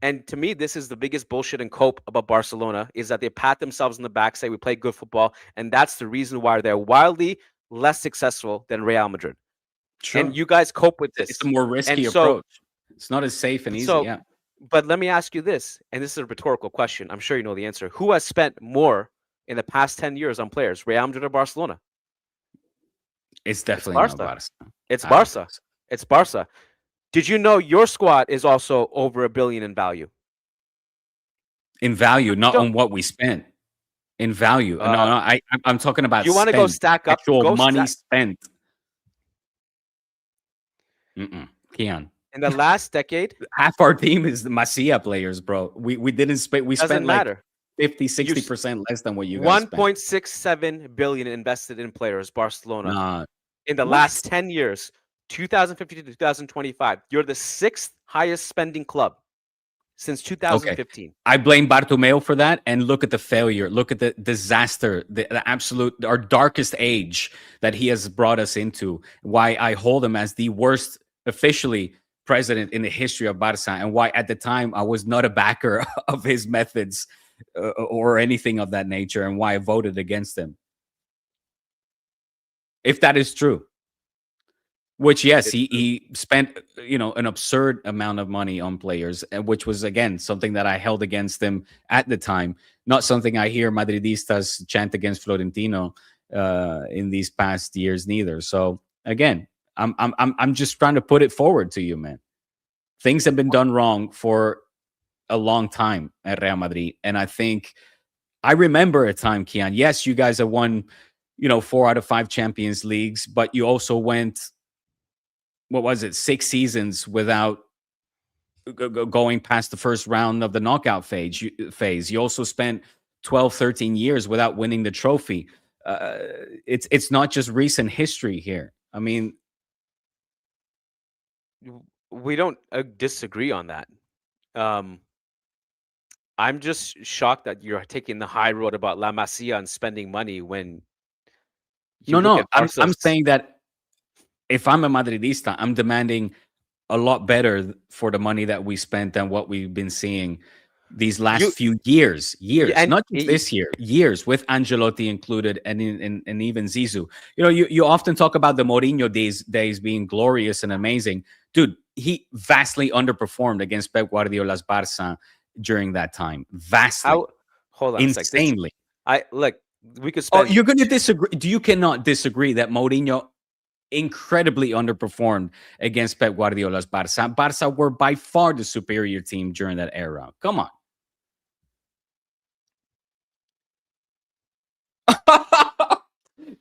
B: and to me, this is the biggest bullshit and cope about Barcelona, is that they pat themselves in the back, say we play good football, and that's the reason why they're wildly less successful than Real Madrid. Sure. And you guys cope with this.
A: It's a more risky approach. It's not as safe and easy, yeah.
B: But let me ask you this, and this is a rhetorical question. I'm sure you know the answer. Who has spent more in the past 10 years on players, Real Madrid or Barcelona?
A: It's definitely not Barca.
B: It's Barca. It's Barca. Did you know your squad is also over $1 billion in value?
A: In value, not on what we spent. In value. I'm talking about.
B: You want to go stack up
A: actual money spent. Kian.
B: In the last decade,
A: half our team is the Masia players, bro. We didn't spend. We spent like 50-60% less than what you guys spent.
B: 1.67 billion invested in players, Barcelona. In the last 10 years, 2015 to 2025, you're the 6th highest spending club since 2015.
A: Okay. I blame Bartomeu for that, and look at the failure. Look at the disaster, the absolute, our darkest age that he has brought us into. Why I hold him as the worst officially president in the history of Barça, and why at the time I was not a backer of his methods. or anything of that nature, and why I voted against him. If that is true. Which, yes, he spent, an absurd amount of money on players, and which was, again, something that I held against him at the time. Not something I hear Madridistas chant against Florentino in these past years, neither. So, again, I'm just trying to put it forward to you, man. Things have been done wrong for a long time at Real Madrid, and I think I remember a time, Kian. Yes, you guys have won, 4 out of 5 Champions Leagues, but you also went, what was it, 6 seasons without going past the first round of the knockout phase. You also spent 12, 13 years without winning the trophy. It's not just recent history here. I mean,
B: we don't disagree on that. I'm just shocked that you're taking the high road about La Masia and spending money when
A: I'm saying that if I'm a Madridista, I'm demanding a lot better for the money that we spent than what we've been seeing these last few years, and not just this year, years, with Ancelotti included, and even Zizou. You often talk about the Mourinho days being glorious and amazing. Dude, he vastly underperformed against Pep Guardiola's Barça during that time. Vastly.
B: Hold on
A: insanely.
B: We could spend...
A: you're going to disagree? You cannot disagree that Mourinho incredibly underperformed against Pep Guardiola's Barça. Barça were by far the superior team during that era. Come on.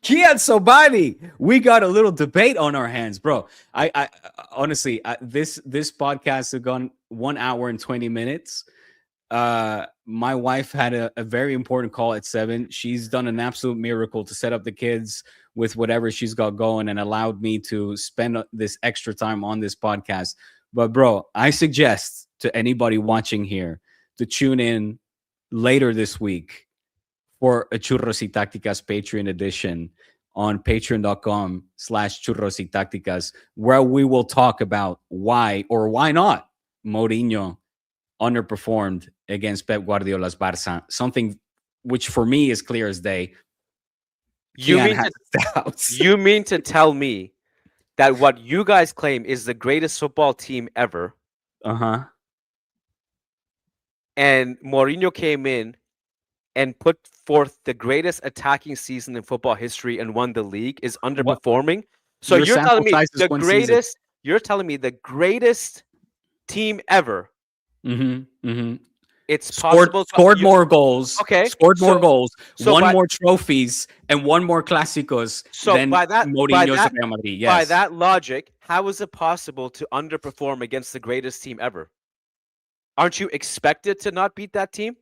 A: Kian Sobani, we got a little debate on our hands, bro. I honestly, this podcast has gone 1 hour and 20 minutes. My wife had a very important call at 7. She's done an absolute miracle to set up the kids with whatever she's got going and allowed me to spend this extra time on this podcast. But bro, I suggest to anybody watching here to tune in later this week for a Churros y Tácticas Patreon edition on patreon.com/Churros y Tácticas, where we will talk about why or why not Mourinho underperformed against Pep Guardiola's Barça, something which for me is clear as day.
B: You mean to tell me that what you guys claim is the greatest football team ever, and Mourinho came in and put forth the greatest attacking season in football history and won the league, is underperforming? So you're telling me the greatest? Season. You're telling me the greatest team ever. It's possible.
A: Scored more goals.
B: Okay.
A: Scored more goals. Won more trophies and won more Clásicos than Mourinho's Real Madrid. Yes.
B: By that logic, how is it possible to underperform against the greatest team ever? Aren't you expected to not beat that team?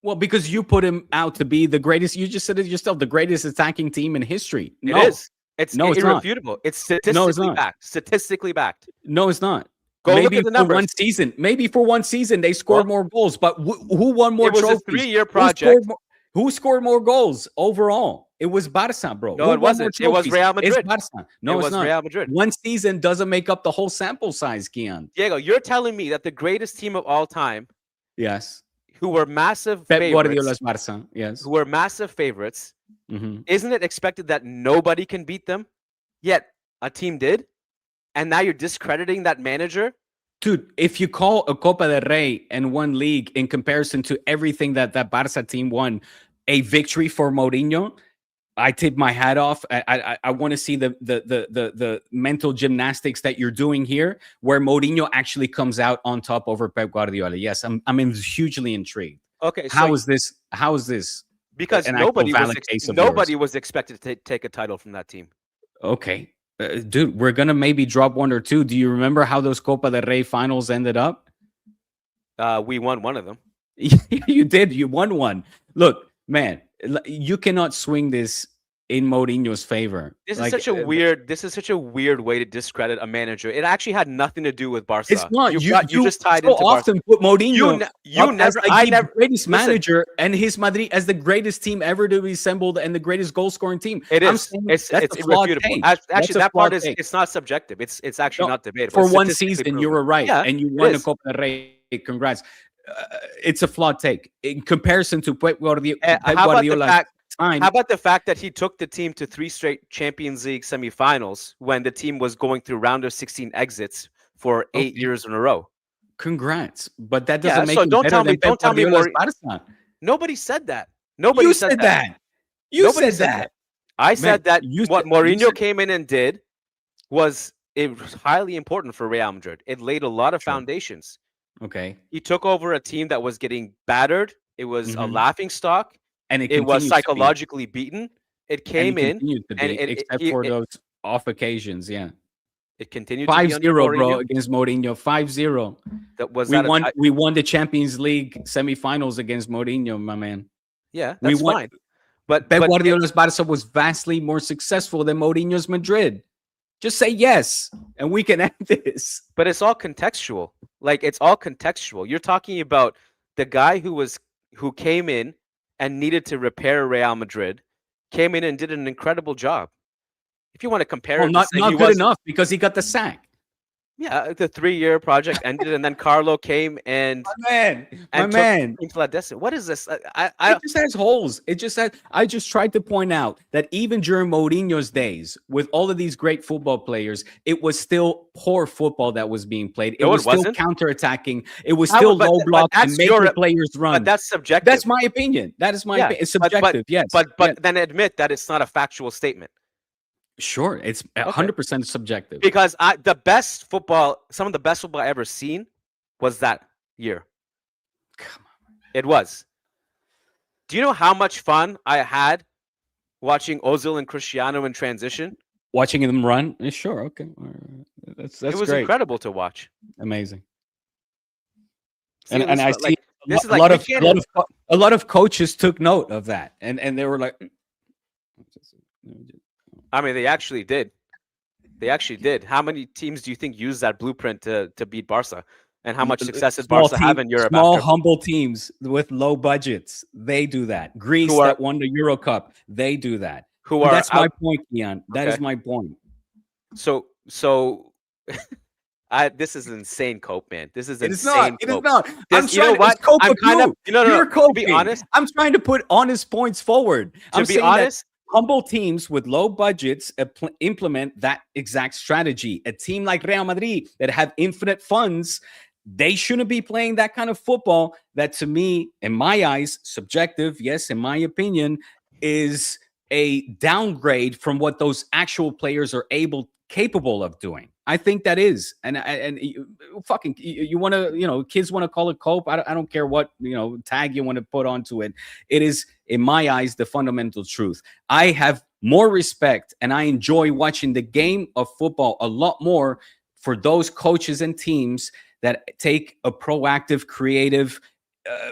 A: Well, because you put him out to be the greatest. You just said it yourself, the greatest attacking team in history.
B: It is. It's irrefutable. Not. It's statistically backed. Statistically backed.
A: No, it's not.
B: Maybe for
A: one season. Maybe for one season they scored more goals. But who won more trophies?
B: It was a 3-year project.
A: Who scored more goals overall? It was Barça, bro.
B: No, it wasn't. It was Real Madrid.
A: It's Barça. No, it's not.
B: Real Madrid.
A: One season doesn't make up the whole sample size, Kian.
B: Diego, you're telling me that the greatest team of all time,
A: yes,
B: who were massive
A: Pep
B: favorites,
A: Guardiola's Barça, yes,
B: who were massive favorites, isn't it expected that nobody can beat them? Yet a team did, and now you're discrediting that manager?
A: Dude, if you call a Copa del Rey and one league in comparison to everything that Barça team won a victory for Mourinho, I tip my hat off. I want to see the mental gymnastics that you're doing here, where Mourinho actually comes out on top over Pep Guardiola. Yes, I'm hugely intrigued.
B: Okay,
A: how is this?
B: Because nobody was expected to take a title from that team.
A: Okay. Dude, we're going to maybe drop 1 or 2. Do you remember how those Copa del Rey finals ended up?
B: We won one of them.
A: You did. You won one. Look, man, you cannot swing this in Mourinho's favor.
B: This is such a weird way to discredit a manager. It actually had nothing to do with Barca.
A: It's not. You
B: just tied into
A: often
B: Barca.
A: Put Mourinho
B: the
A: greatest manager and his Madrid as the greatest team ever to be assembled and the greatest goal scoring team.
B: It is. It's irrefutable. Actually, that part is it's not subjective. It's actually not debatable.
A: For one season, you were right, and you won the Copa del Rey. Congrats. it's a flawed take in comparison to Pep
B: How about the
A: Guardiola's
B: fact?
A: time.
B: How about the fact that he took the team to 3 straight Champions League semifinals when the team was going through round of 16 exits for 8
A: Okay,
B: years in a row?
A: congrats, but that
B: Yeah.
A: doesn't make
B: So
A: him better than Pep
B: don't tell me
A: Guardiola's
B: more.
A: Barca.
B: Nobody said that. Nobody
A: You
B: said
A: said
B: that.
A: that. You
B: Nobody
A: said
B: said
A: that.
B: that. I
A: Man,
B: said that
A: you
B: what
A: said, you
B: Mourinho
A: said
B: came in and did was highly important for Real Madrid. It laid a lot of
A: sure.
B: foundations.
A: Okay.
B: He took over a team that was getting battered. It was a
A: Hmm.
B: laughing stock.
A: And it
B: It was
A: continues to be.
B: psychologically beaten. It
A: And it
B: came in
A: continues to
B: and
A: be, except for those off occasions. Yeah.
B: it continued to be under
A: 5-0, bro,
B: Mourinho.
A: against Mourinho. 5-0.
B: That was
A: We
B: that.
A: won. We won the Champions League semifinals against Mourinho, my man.
B: Yeah,
A: We
B: that's
A: won.
B: fine. But
A: Pep Guardiola's Barca was vastly more successful than Mourinho's Madrid. Just say yes, and we can end this.
B: but it's all contextual. Like it's all contextual. You're talking about the guy who came in and needed to repair Real Madrid, came in and did an incredible job. If you want to compare
A: Well,
B: it to say
A: not
B: he
A: good
B: was,
A: enough because he got the sack.
B: yeah, the 3-year project ended, and then Carlo came and
A: My
B: took
A: man.
B: Team Fladese. What is this?
A: It just has holes. It just has. I just tried to point out that even during Mourinho's days, with all of these great football players, it was still poor football that was being played. It
B: No,
A: was
B: it
A: still
B: wasn't.
A: counterattacking. It was still low block and
B: that's
A: making players run.
B: But that's subjective.
A: That's my opinion. That is my
B: Yeah,
A: opinion. It's subjective. Yes.
B: But
A: Yes.
B: then admit that it's not a factual statement.
A: Sure, it's
B: Okay.
A: 100% subjective.
B: Because some of the best football I ever seen was that year.
A: Come on.
B: It was. Do you know how much fun I had watching Ozil and Cristiano in transition?
A: Watching them run? Sure, okay. That's
B: It was
A: great.
B: incredible to watch.
A: Amazing.
B: See,
A: And I see
B: this is
A: a lot of coaches took note of that, and they were like,
B: I mean, they actually did. They actually did. How many teams do you think used that blueprint to beat Barca? And how much success did Barca have in Europe?
A: Small, humble teams with low budgets, they do that. Greece that won the Euro Cup, they do that. That's my point, Keon. That is my point.
B: So this is insane, Cope, man. This is insane.
A: It is not.
B: I'm trying to be honest.
A: I'm trying to put honest points forward.
B: To be honest,
A: humble teams with low budgets implement that exact strategy. A team like Real Madrid that have infinite funds, they shouldn't be playing that kind of football. That, to me, in my eyes, subjective, yes, in my opinion, is a downgrade from what those actual players are capable of doing. I think that is, and fucking, you want to, kids want to call it cope. I don't care what tag you want to put onto it. It is, in my eyes, the fundamental truth. I have more respect and I enjoy watching the game of football a lot more for those coaches and teams that take a proactive, creative,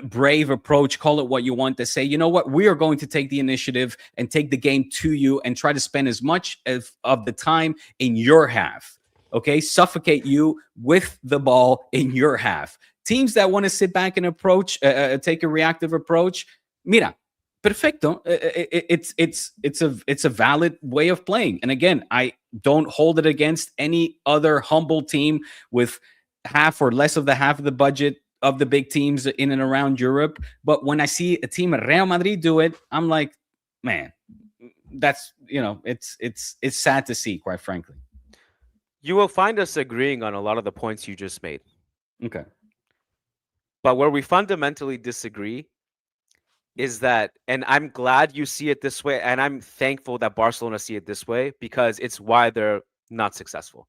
A: brave approach, call it what you want, to say, you know what, we are going to take the initiative and take the game to you and try to spend as much of the time in your half. Okay, suffocate you with the ball in your half. Teams that want to sit back and take a reactive approach, mira, perfecto. It's a valid way of playing. And again, I don't hold it against any other humble team with half or less of the budget of the big teams in and around Europe. But when I see a team at Real Madrid do it, I'm like, man, that's, it's sad to see, quite frankly.
B: You will find us agreeing on a lot of the points you just made.
A: Okay.
B: But where we fundamentally disagree is that, and I'm glad you see it this way, and I'm thankful that Barcelona see it this way, because it's why they're not successful.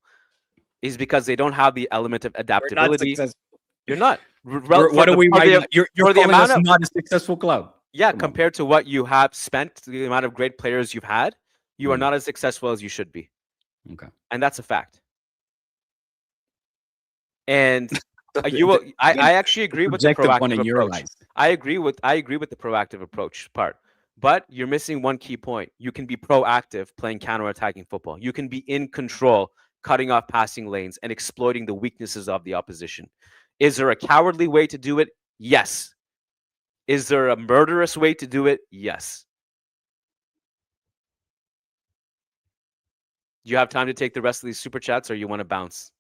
B: Is because they don't have the element of adaptability. You're not.
A: What are we writing? You're calling us not a successful club.
B: Yeah, compared to what you have spent, the amount of great players you've had, you are not as successful as you should be.
A: Okay.
B: And that's a fact. And I actually agree with the proactive approach. I agree with the proactive approach part. But you're missing one key point. You can be proactive playing counter-attacking football. You can be in control, cutting off passing lanes and exploiting the weaknesses of the opposition. Is there a cowardly way to do it? Yes. Is there a murderous way to do it? Yes. Do you have time to take the rest of these super chats, or you want to bounce?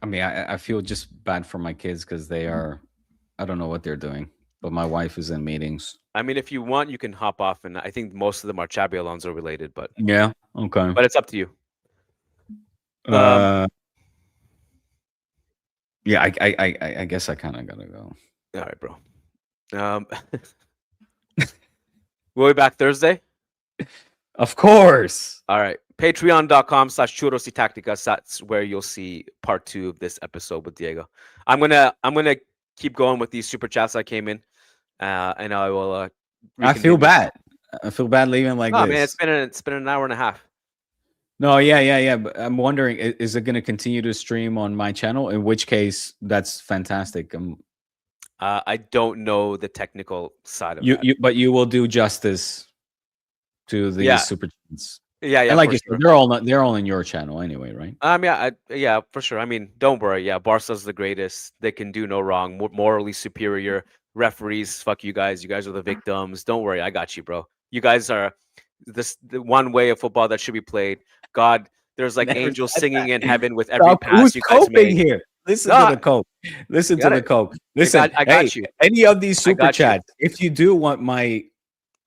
A: I mean, I feel just bad for my kids because they are I don't know what they're doing, but my wife is in meetings.
B: I mean, if you want, you can hop off, and I think most of them are Xabi Alonso related,
A: Yeah. Okay.
B: but it's up to you. Um,
A: Uh. Yeah. I guess I kind of gotta go.
B: all right, bro. Um, we'll be back Thursday.
A: Of course.
B: All right. Patreon.com/churros y tacticas. That's where you'll see part 2 of this episode with Diego. I'm gonna keep going with these super chats that came in, and I will
A: I feel
B: reconvene.
A: bad. I feel bad leaving like
B: Oh man, it's
A: this.
B: been an hour and a half.
A: No, yeah. But I'm wondering, is it going to continue to stream on my channel? In which case, that's fantastic.
B: I don't know the technical side of that.
A: But you will do justice to these
B: Yeah,
A: super chats.
B: yeah,
A: And
B: for
A: like you
B: sure.
A: said, they're all in your channel anyway, right?
B: Yeah, for sure. I mean, don't worry. Yeah, Barca's the greatest. They can do no wrong. Morally superior. Referees, fuck you guys. You guys are the victims. Don't worry, I got you, bro. You guys are the one way of football that should be played. God, there's like
A: Never
B: angels
A: said
B: singing in
A: that.
B: heaven with every
A: Stop.
B: pass
A: Who's
B: you guys
A: coping
B: make.
A: here? Listen to
B: No,
A: the cope. Listen to
B: got
A: the
B: it.
A: cope. Listen,
B: I
A: hey,
B: got you.
A: any of these
B: I
A: super
B: got you.
A: chats, if you do want my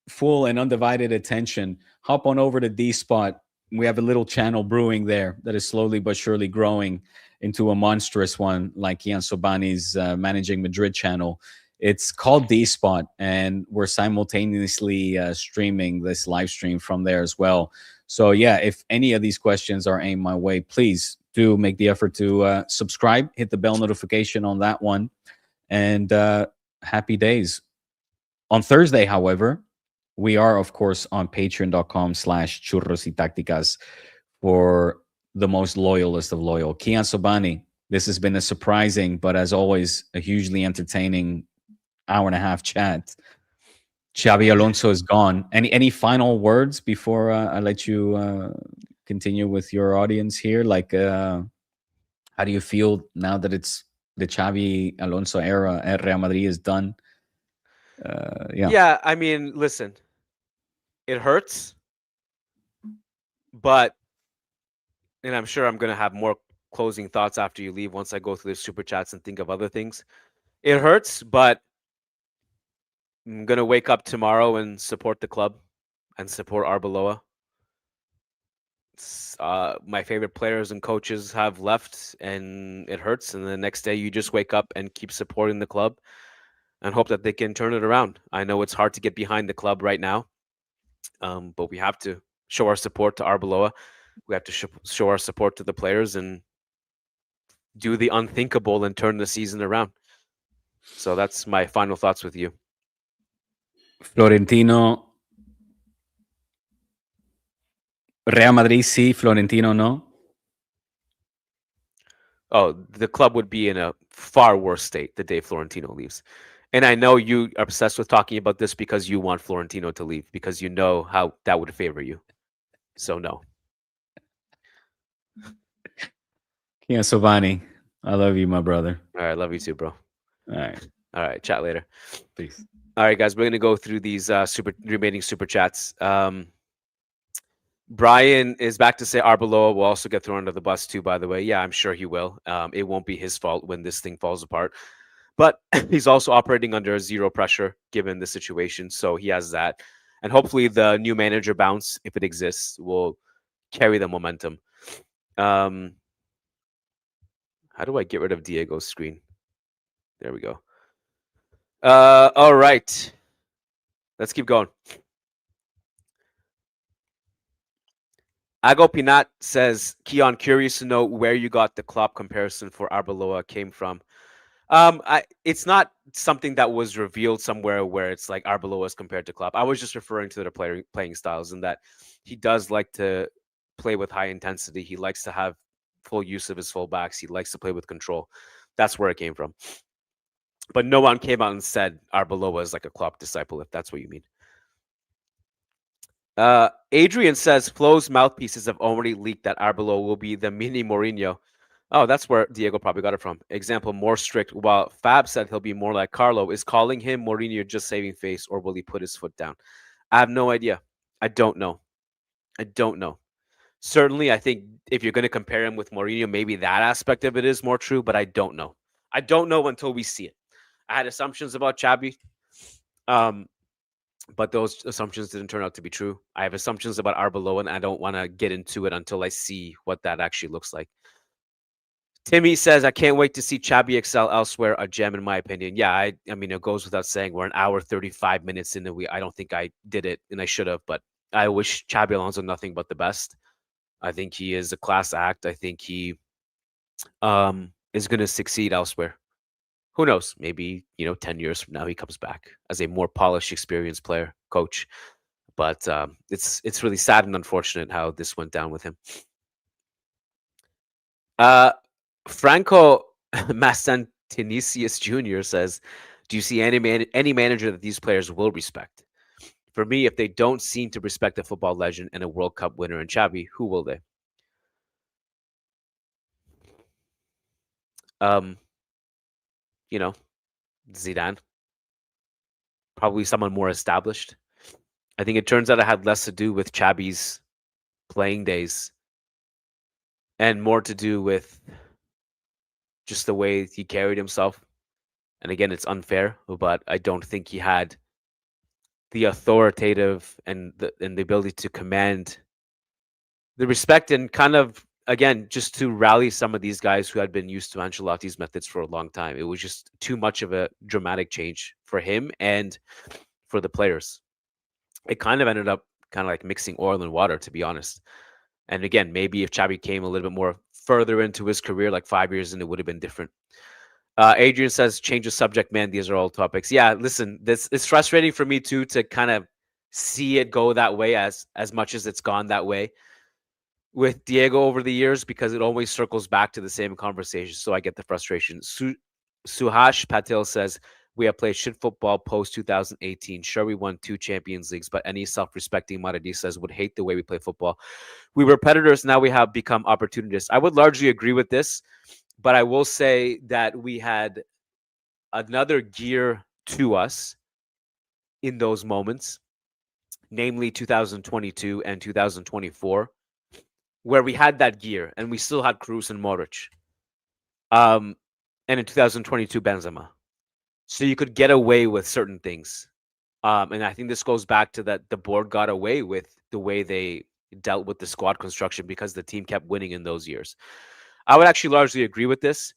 A: full and undivided attention, hop on over to D Spot. We have a little channel brewing there that is slowly but surely growing into a monstrous one, like Ian Sobani's Managing Madrid channel. It's called D Spot, and we're simultaneously streaming this live stream from there as well. So, yeah, if any of these questions are aimed my way, please do make the effort to subscribe, hit the bell notification on that one, and happy days. On Thursday, however, we are, of course, on patreon.com/churros y tacticas for the most loyalist of loyal. Kian Sobani, this has been a surprising, but as always, a hugely entertaining hour and a half chat. Xabi Alonso is gone. Any final words before I let you continue with your audience here? Like, how do you feel now that it's the Xabi Alonso era at Real Madrid is done? Yeah.
B: Yeah, I mean, listen, it hurts, but and I'm sure I'm gonna have more closing thoughts after you leave once I go through the super chats and think of other things. It hurts, but I'm gonna wake up tomorrow and support the club and support Arbeloa. My favorite players and coaches have left, and it hurts. And the next day, you just wake up and keep supporting the club and hope that they can turn it around. I know it's hard to get behind the club right now, but we have to show our support to Arbeloa. We have to show our support to the players and do the unthinkable and turn the season around. So that's my final thoughts with you.
A: Florentino, Real Madrid sí, Florentino no.
B: Oh, the club would be in a far worse state the day Florentino leaves. And I know you are obsessed with talking about this because you want Florentino to leave because you know how that would favor you. So no.
A: Yeah, Sovani, I love you, my brother.
B: All right, love you too, bro.
A: All right,
B: All right, chat later.
A: peace.
B: All right, guys, we're gonna go through these remaining super chats. Brian is back to say Arbeloa will also get thrown under the bus too. By the way, yeah, I'm sure he will. It won't be his fault when this thing falls apart, but he's also operating under zero pressure given the situation, so he has that. And hopefully, the new manager bounce, if it exists, will carry the momentum. How do I get rid of Diego's screen? There we go. All right. Let's keep going. Ago Pinat says, Keon, curious to know where you got the Klopp comparison for Arbeloa came from. It's not something that was revealed somewhere where it's like Arbeloa is compared to Klopp. I was just referring to their playing styles and that he does like to play with high intensity. He likes to have full use of his fullbacks. He likes to play with control. That's where it came from. But no one came out and said Arbeloa is like a Klopp disciple, if that's what you mean. Adrian says Flo's mouthpieces have already leaked that Arbeloa will be the mini Mourinho. Oh, that's where Diego probably got it from. Example, more strict. While Fab said he'll be more like Carlo, is calling him Mourinho just saving face, or will he put his foot down? I have no idea. I don't know. Certainly, I think if you're going to compare him with Mourinho, maybe that aspect of it is more true, but I don't know. I don't know until we see it. I had assumptions about Xabi, but those assumptions didn't turn out to be true. I have assumptions about Arbeloa, and I don't want to get into it until I see what that actually looks like. Timmy says, I can't wait to see Xabi excel elsewhere. A gem, in my opinion. Yeah, I mean, it goes without saying. We're an hour 35 minutes in, and I don't think I did it, and I should have. But I wish Xabi Alonso nothing but the best. I think he is a class act. I think he is going to succeed elsewhere. Who knows? Maybe 10 years from now he comes back as a more polished, experienced player, coach. But it's really sad and unfortunate how this went down with him. Franco Mastantinicius Jr. says, do you see any manager that these players will respect? For me, if they don't seem to respect a football legend and a World Cup winner in Xabi, who will they? Zidane. Probably someone more established. I think it turns out it had less to do with Xabi's playing days and more to do with just the way he carried himself. And again, it's unfair, but I don't think he had the authoritative and the ability to command the respect and kind of, again, just to rally some of these guys who had been used to Ancelotti's methods for a long time. It was just too much of a dramatic change for him and for the players. It kind of ended up kind of like mixing oil and water, to be honest. And again, maybe if Xabi came a little bit more further into his career, like 5 years in, it would have been different. Adrian says, change the subject, man. These are all topics. Yeah, listen, it's frustrating for me too to kind of see it go that way as much as it's gone that way with Diego over the years, because it always circles back to the same conversation. So I get the frustration. Suhash Patel says, we have played shit football post 2018. Sure, we won 2 Champions Leagues, but any self-respecting Madridistas would hate the way we play football. We were predators. Now we have become opportunists. I would largely agree with this, but I will say that we had another gear to us in those moments, namely 2022 and 2024, where we had that gear and we still had Kroos and Modric. And in 2022, Benzema. So you could get away with certain things. And I think this goes back to that the board got away with the way they dealt with the squad construction because the team kept winning in those years. I would actually largely agree with this.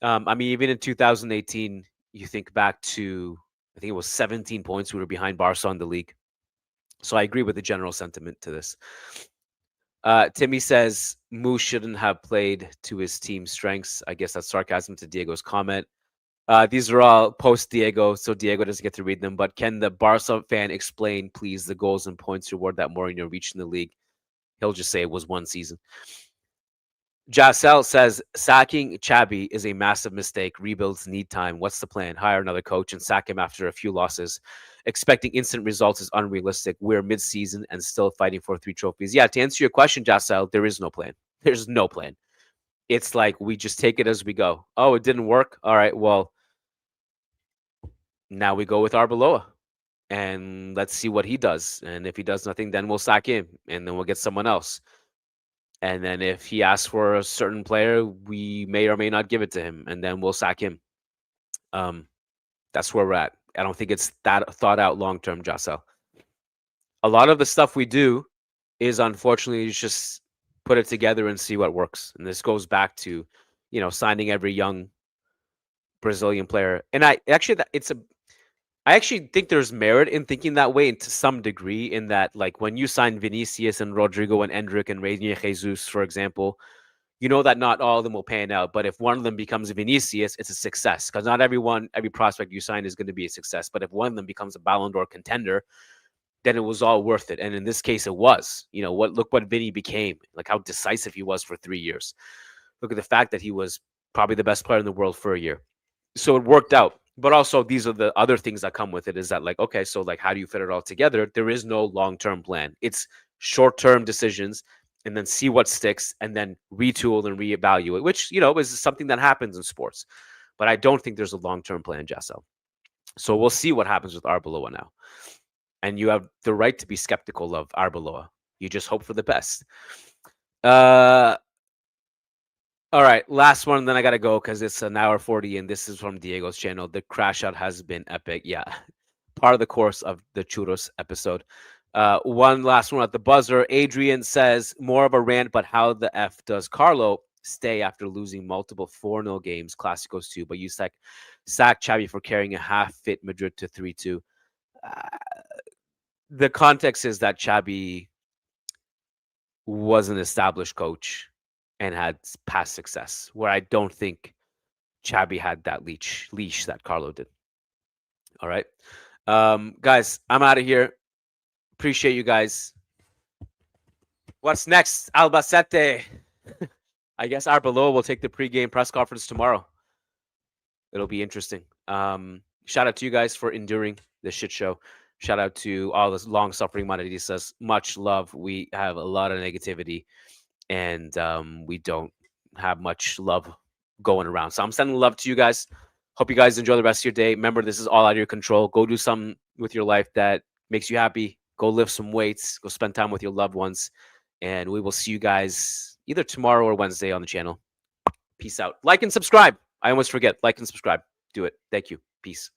B: I mean, even in 2018, you think back to, I think it was 17 points. We were behind Barça in the league. So I agree with the general sentiment to this. Timmy says Moose shouldn't have played to his team's strengths. I guess that's sarcasm to Diego's comment. These are all post Diego, so Diego doesn't get to read them. But can the Barca fan explain, please, the goals and points reward that Mourinho reached in the league? He'll just say it was one season. Jacel says, sacking Xabi is a massive mistake. Rebuilds need time. What's the plan? Hire another coach and sack him after a few losses. Expecting instant results is unrealistic. We're mid-season and still fighting for 3 trophies. Yeah, to answer your question, Jacel, there is no plan. There's no plan. It's like we just take it as we go. Oh, it didn't work? All right, well, now we go with Arbeloa. And let's see what he does. And if he does nothing, then we'll sack him. And then we'll get someone else. And then if he asks for a certain player, we may or may not give it to him, and then we'll sack him. That's where we're at. I don't think it's that thought out long term, Jacel. A lot of the stuff we do is unfortunately just put it together and see what works. And this goes back to, signing every young Brazilian player. And I actually think there's merit in thinking that way, and to some degree, in that, like, when you sign Vinicius and Rodrigo and Endrick and Reinier Jesus, for example, you know that not all of them will pan out. But if one of them becomes Vinicius, it's a success, because not every prospect you sign is going to be a success. But if one of them becomes a Ballon d'Or contender, then it was all worth it. And in this case, it was. Look what Vinny became, like how decisive he was for 3 years. Look at the fact that he was probably the best player in the world for a year. So it worked out. But also, these are the other things that come with it, is that, like, okay, so, like, how do you fit it all together? There is no long-term plan. It's short-term decisions, and then see what sticks, and then retool and reevaluate, which, is something that happens in sports. But I don't think there's a long-term plan, Jessel. So we'll see what happens with Arbeloa now. And you have the right to be skeptical of Arbeloa. You just hope for the best. All right, last one, then I gotta go because it's an hour 40, and this is from Diego's channel. The crash out has been epic. Yeah, part of the course of the Churros episode. One last one at the buzzer. Adrian says more of a rant, but how the f does Carlo stay after losing multiple 4-0 games, Clásicos too? But you sack Xavi for carrying a half-fit Madrid to 3-2. The context is that Xabi was an established coach and had past success, where I don't think Xabi had that leash that Carlo did. All right. Guys, I'm out of here. Appreciate you guys. What's next? Albacete. I guess Arbeloa will take the pregame press conference tomorrow. It'll be interesting. Shout out to you guys for enduring this shit show. Shout out to all the long-suffering Madridistas. Much love. We have a lot of negativity, and we don't have much love going around. So I'm sending love to you guys. Hope you guys enjoy the rest of your day. Remember, this is all out of your control. Go do something with your life that makes you happy. Go lift some weights. Go spend time with your loved ones. And we will see you guys either tomorrow or Wednesday on the channel. Peace out. Like and subscribe. I almost forget. Like and subscribe. Do it. Thank you. Peace.